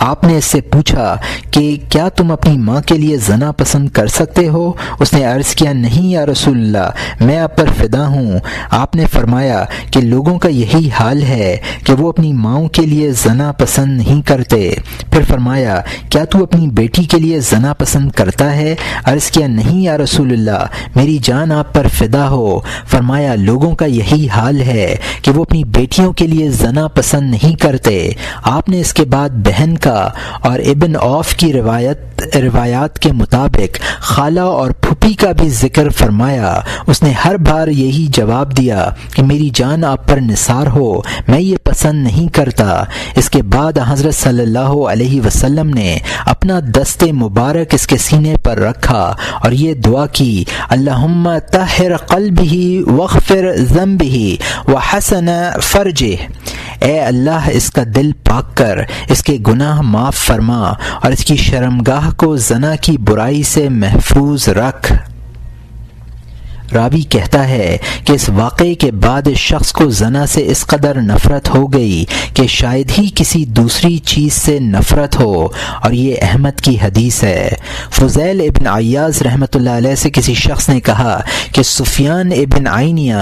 آپ نے اس سے پوچھا کہ کیا تم اپنی ماں کے لیے زنا پسند کر سکتے ہو؟ اس نے عرض کیا نہیں یا رسول اللہ، میں آپ پر فدا ہوں۔ آپ نے فرمایا کہ لوگوں کا یہی حال ہے کہ وہ اپنی ماؤں کے لیے زنا پسند نہیں کرتے۔ پھر فرمایا کیا تو اپنی بیٹی کے لیے زنا پسند کرتا ہے؟ عرض کیا نہیں یا رسول اللہ، میری جان آپ پر فدا ہو۔ فرمایا لوگوں کا یہی حال ہے کہ وہ اپنی بیٹیوں کے لیے زنا پسند نہیں کرتے۔ آپ نے اس کے بعد بہن کا اور ابن عوف کی روایات کے مطابق خالہ اور پھوپھی کا بھی ذکر فرمایا۔ اس نے ہر بار یہی جواب دیا کہ میری جان آپ پر نثار ہو، میں یہ پسند نہیں کرتا۔ اس کے بعد حضرت صلی اللہ علیہ وسلم نے اپنا دست مبارک اس کے سینے پر رکھا اور یہ دعا کی، اللہم طہر قلبہ واغفر ذنبہ وحسن فرجہ، اے اللہ اس کا دل پاک کر، اس کے گناہ معاف فرما اور اس کی شرمگاہ کو زنا کی برائی سے محفوظ رکھ۔ راوی کہتا ہے کہ اس واقعے کے بعد اس شخص کو زنا سے اس قدر نفرت ہو گئی کہ شاید ہی کسی دوسری چیز سے نفرت ہو، اور یہ احمد کی حدیث ہے۔ فضیل ابن عیاض رحمۃ اللہ علیہ سے کسی شخص نے کہا کہ سفیان ابن عینیہ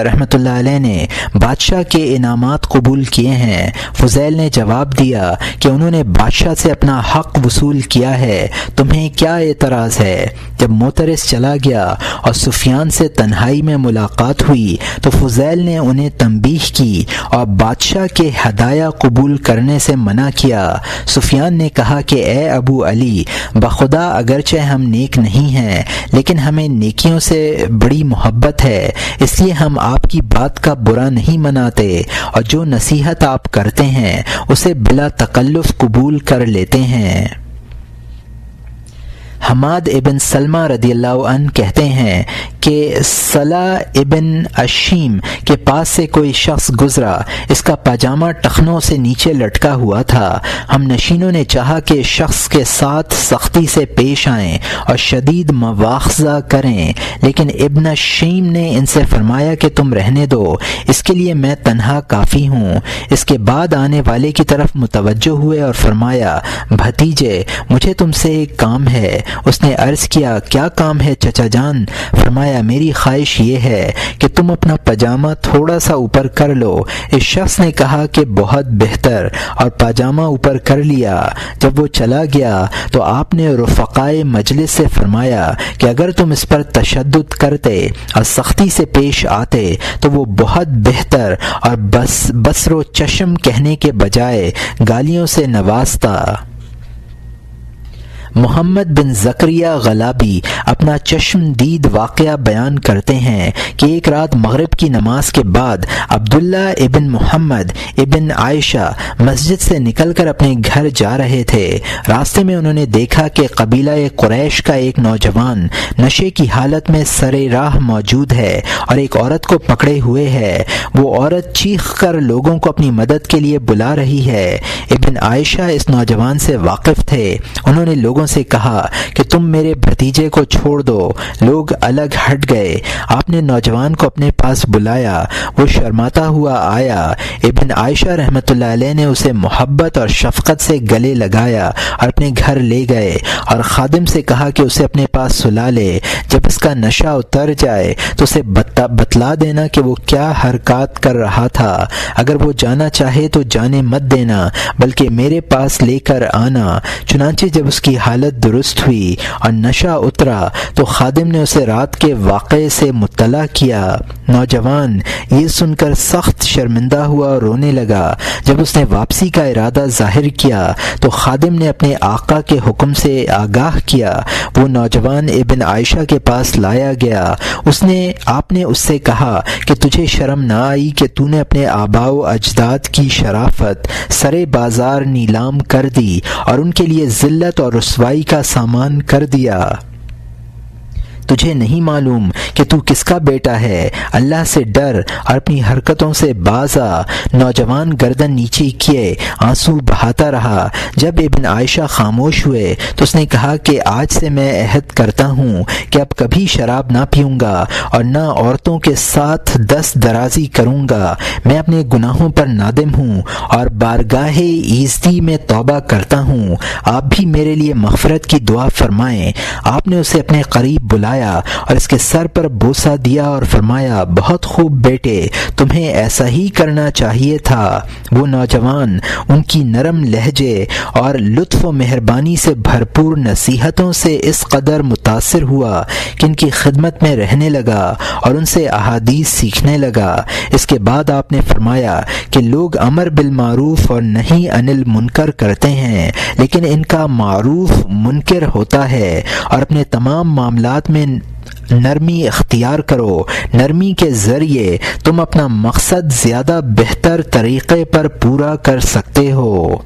رحمۃ اللہ علیہ نے بادشاہ کے انعامات قبول کیے ہیں۔ فضیل نے جواب دیا کہ انہوں نے بادشاہ سے اپنا حق وصول کیا ہے، تمہیں کیا اعتراض ہے؟ جب موترس چلا گیا اور سفیان سے تنہائی میں ملاقات ہوئی تو فضیل نے انہیں تنبیہ کی اور بادشاہ کے ہدایہ قبول کرنے سے منع کیا۔ سفیان نے کہا کہ اے ابو علی، بخدا اگرچہ ہم نیک نہیں ہیں لیکن ہمیں نیکیوں سے بڑی محبت ہے، اس لیے ہم آپ کی بات کا برا نہیں مناتے اور جو نصیحت آپ کرتے ہیں اسے بلا تکلف قبول کر لیتے ہیں۔ حماد ابن سلمہ رضی اللہ عنہ کہتے ہیں کہ صلاح ابن اشیم کے پاس سے کوئی شخص گزرا، اس کا پاجامہ ٹخنوں سے نیچے لٹکا ہوا تھا۔ ہم نشینوں نے چاہا کہ اس شخص کے ساتھ سختی سے پیش آئیں اور شدید مواخذہ کریں، لیکن ابن اشیم نے ان سے فرمایا کہ تم رہنے دو، اس کے لیے میں تنہا کافی ہوں۔ اس کے بعد آنے والے کی طرف متوجہ ہوئے اور فرمایا، بھتیجے مجھے تم سے ایک کام ہے۔ اس نے عرض کیا، کیا کام ہے چچا جان؟ فرمایا، میری خواہش یہ ہے کہ تم اپنا پاجامہ تھوڑا سا اوپر کر لو۔ اس شخص نے کہا کہ بہت بہتر، اور پاجامہ اوپر کر لیا۔ جب وہ چلا گیا تو آپ نے رفقائے مجلس سے فرمایا کہ اگر تم اس پر تشدد کرتے اور سختی سے پیش آتے تو وہ بہت بہتر، اور بصر و چشم کہنے کے بجائے گالیوں سے نوازتا۔ محمد بن زکریہ غلابی اپنا چشم دید واقعہ بیان کرتے ہیں کہ ایک رات مغرب کی نماز کے بعد عبداللہ ابن محمد ابن عائشہ مسجد سے نکل کر اپنے گھر جا رہے تھے۔ راستے میں انہوں نے دیکھا کہ قبیلہ قریش کا ایک نوجوان نشے کی حالت میں سرے راہ موجود ہے اور ایک عورت کو پکڑے ہوئے ہے۔ وہ عورت چیخ کر لوگوں کو اپنی مدد کے لیے بلا رہی ہے۔ ابن عائشہ اس نوجوان سے واقف تھے۔ انہوں نے لوگوں سے کہا کہ تم میرے بھتیجے کو چھوڑ دو۔ لوگ الگ ہٹ گئے۔ آپ نے نوجوان کو اپنے پاس بلایا۔ وہ شرماتا ہوا آیا۔ ابن عائشہ رحمۃ اللہ علیہ نے اسے محبت اور شفقت سے گلے لگایا اور اپنے گھر لے گئے اور خادم سے کہا کہ اسے اپنے پاس سلا لے۔ جب اس کا نشہ اتر جائے تو اسے بتلا دینا کہ وہ کیا حرکات کر رہا تھا۔ اگر وہ جانا چاہے تو جانے مت دینا بلکہ میرے پاس لے کر آنا۔ چنانچہ جب اس کی حالت درست ہوئی اور نشہ اترا تو خادم نے اسے رات کے واقعے سے مطلع کیا۔ نوجوان یہ سن کر سخت شرمندہ ہوا اور رونے لگا۔ جب اس نے واپسی کا ارادہ ظاہر کیا تو خادم نے اپنے آقا کے حکم سے آگاہ کیا۔ وہ نوجوان ابن عائشہ کے پاس لایا گیا۔ آپ نے اس سے کہا کہ تجھے شرم نہ آئی کہ تو نے اپنے آباء و اجداد کی شرافت سرے بازار نیلام کر دی اور ان کے لیے ذلت اور رسوائی کا سامان کر دیا؟ تجھے نہیں معلوم کہ تو کس کا بیٹا ہے؟ اللہ سے ڈر اور اپنی حرکتوں سے باز آ۔ نوجوان گردن نیچے کیے آنسو بہاتا رہا۔ جب ابن عائشہ خاموش ہوئے تو اس نے کہا کہ آج سے میں عہد کرتا ہوں کہ اب کبھی شراب نہ پیوں گا اور نہ عورتوں کے ساتھ دست درازی کروں گا۔ میں اپنے گناہوں پر نادم ہوں اور بارگاہ ایزدی میں توبہ کرتا ہوں۔ آپ بھی میرے لیے مغفرت کی دعا فرمائیں۔ آپ نے اسے اپنے قریب بلایا اور اس کے سر پر بوسہ دیا اور فرمایا، بہت خوب بیٹے، تمہیں ایسا ہی کرنا چاہیے تھا۔ وہ نوجوان ان کی نرم لہجے اور لطف و مہربانی سے بھرپور نصیحتوں سے اس قدر متاثر ہوا کہ ان کی خدمت میں رہنے لگا اور ان سے احادیث سیکھنے لگا۔ اس کے بعد آپ نے فرمایا کہ لوگ امر بالمعروف اور نہی عن المنکر کرتے ہیں، لیکن ان کا معروف منکر ہوتا ہے، اور اپنے تمام معاملات میں نرمی اختیار کرو۔ نرمی کے ذریعے تم اپنا مقصد زیادہ بہتر طریقے پر پورا کر سکتے ہو۔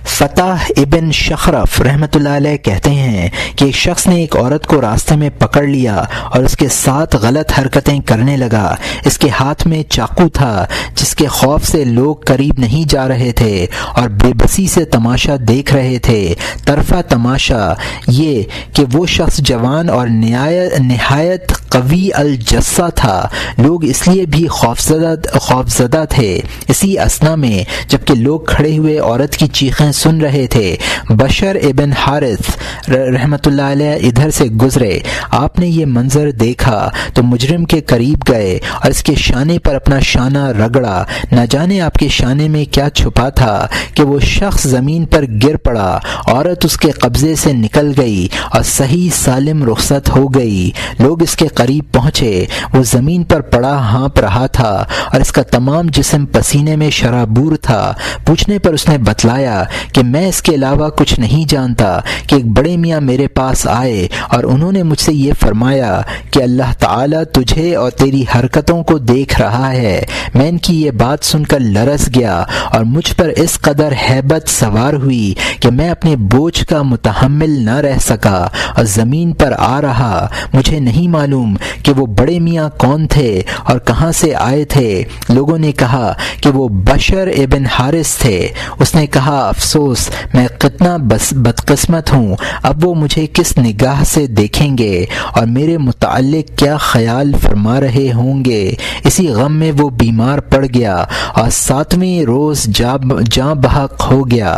فتح ابن شخرف رحمۃ اللہ علیہ کہتے ہیں کہ ایک شخص نے ایک عورت کو راستے میں پکڑ لیا اور اس کے ساتھ غلط حرکتیں کرنے لگا۔ اس کے ہاتھ میں چاقو تھا، جس کے خوف سے لوگ قریب نہیں جا رہے تھے اور بے بسی سے تماشا دیکھ رہے تھے۔ طرفہ تماشا یہ کہ وہ شخص جوان اور نہایت قوی الجثہ تھا۔ لوگ اس لیے بھی خوفزدہ تھے۔ اسی اثنا میں جبکہ لوگ کھڑے ہوئے عورت کی چیخیں سن رہے تھے، بشر ابن حارث رحمۃ اللہ علیہ ادھر سے گزرے۔ آپ نے یہ منظر دیکھا تو مجرم کے قریب گئے اور اس کے شانے پر اپنا شانہ رگڑا۔ نہ جانے آپ کے شانے میں کیا چھپا تھا کہ وہ شخص زمین پر گر پڑا۔ عورت اس کے قبضے سے نکل گئی اور صحیح سالم رخصت ہو گئی۔ لوگ اس کے قریب پہنچے وہ زمین پر پڑا ہانپ رہا تھا اور اس کا تمام جسم پسینے میں شرابور تھا۔ پوچھنے پر اس نے بتلایا کہ میں اس کے علاوہ کچھ نہیں جانتا کہ ایک بڑے میاں میرے پاس آئے اور انہوں نے مجھ سے یہ فرمایا کہ اللہ تعالیٰ تجھے اور تیری حرکتوں کو دیکھ رہا ہے۔ میں ان کی یہ بات سن کر لرز گیا اور مجھ پر اس قدر ہیبت سوار ہوئی کہ میں اپنے بوجھ کا متحمل نہ رہ سکا اور زمین پر آ رہا۔ مجھے نہیں معلوم کہ وہ بڑے میاں کون تھے اور کہاں سے آئے تھے۔ لوگوں نے کہا کہ وہ بشر ابن حارث تھے۔ اس نے کہا افسوس میں کتنا بدقسمت ہوں، اب وہ مجھے کس نگاہ سے دیکھیں گے اور میرے متعلق کیا خیال فرما رہے ہوں گے۔ اسی غم میں وہ بیمار پڑ گیا اور 7ویں روز جاں بحق ہو گیا۔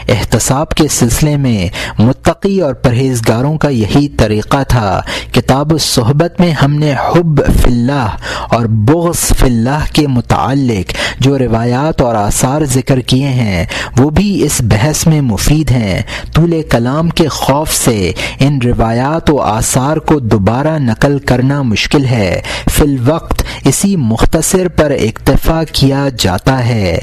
احتساب کے سلسلے میں متقی اور پرہیزگاروں کا یہی طریقہ تھا۔ کتاب الصحبت میں ہم نے حب فی اللہ اور بغض فی اللہ کے متعلق جو روایات اور آثار ذکر کیے ہیں وہ بھی اس بحث میں مفید ہیں۔ طول کلام کے خوف سے ان روایات و آثار کو دوبارہ نقل کرنا مشکل ہے، فی الوقت اسی مختصر پر اکتفا کیا جاتا ہے۔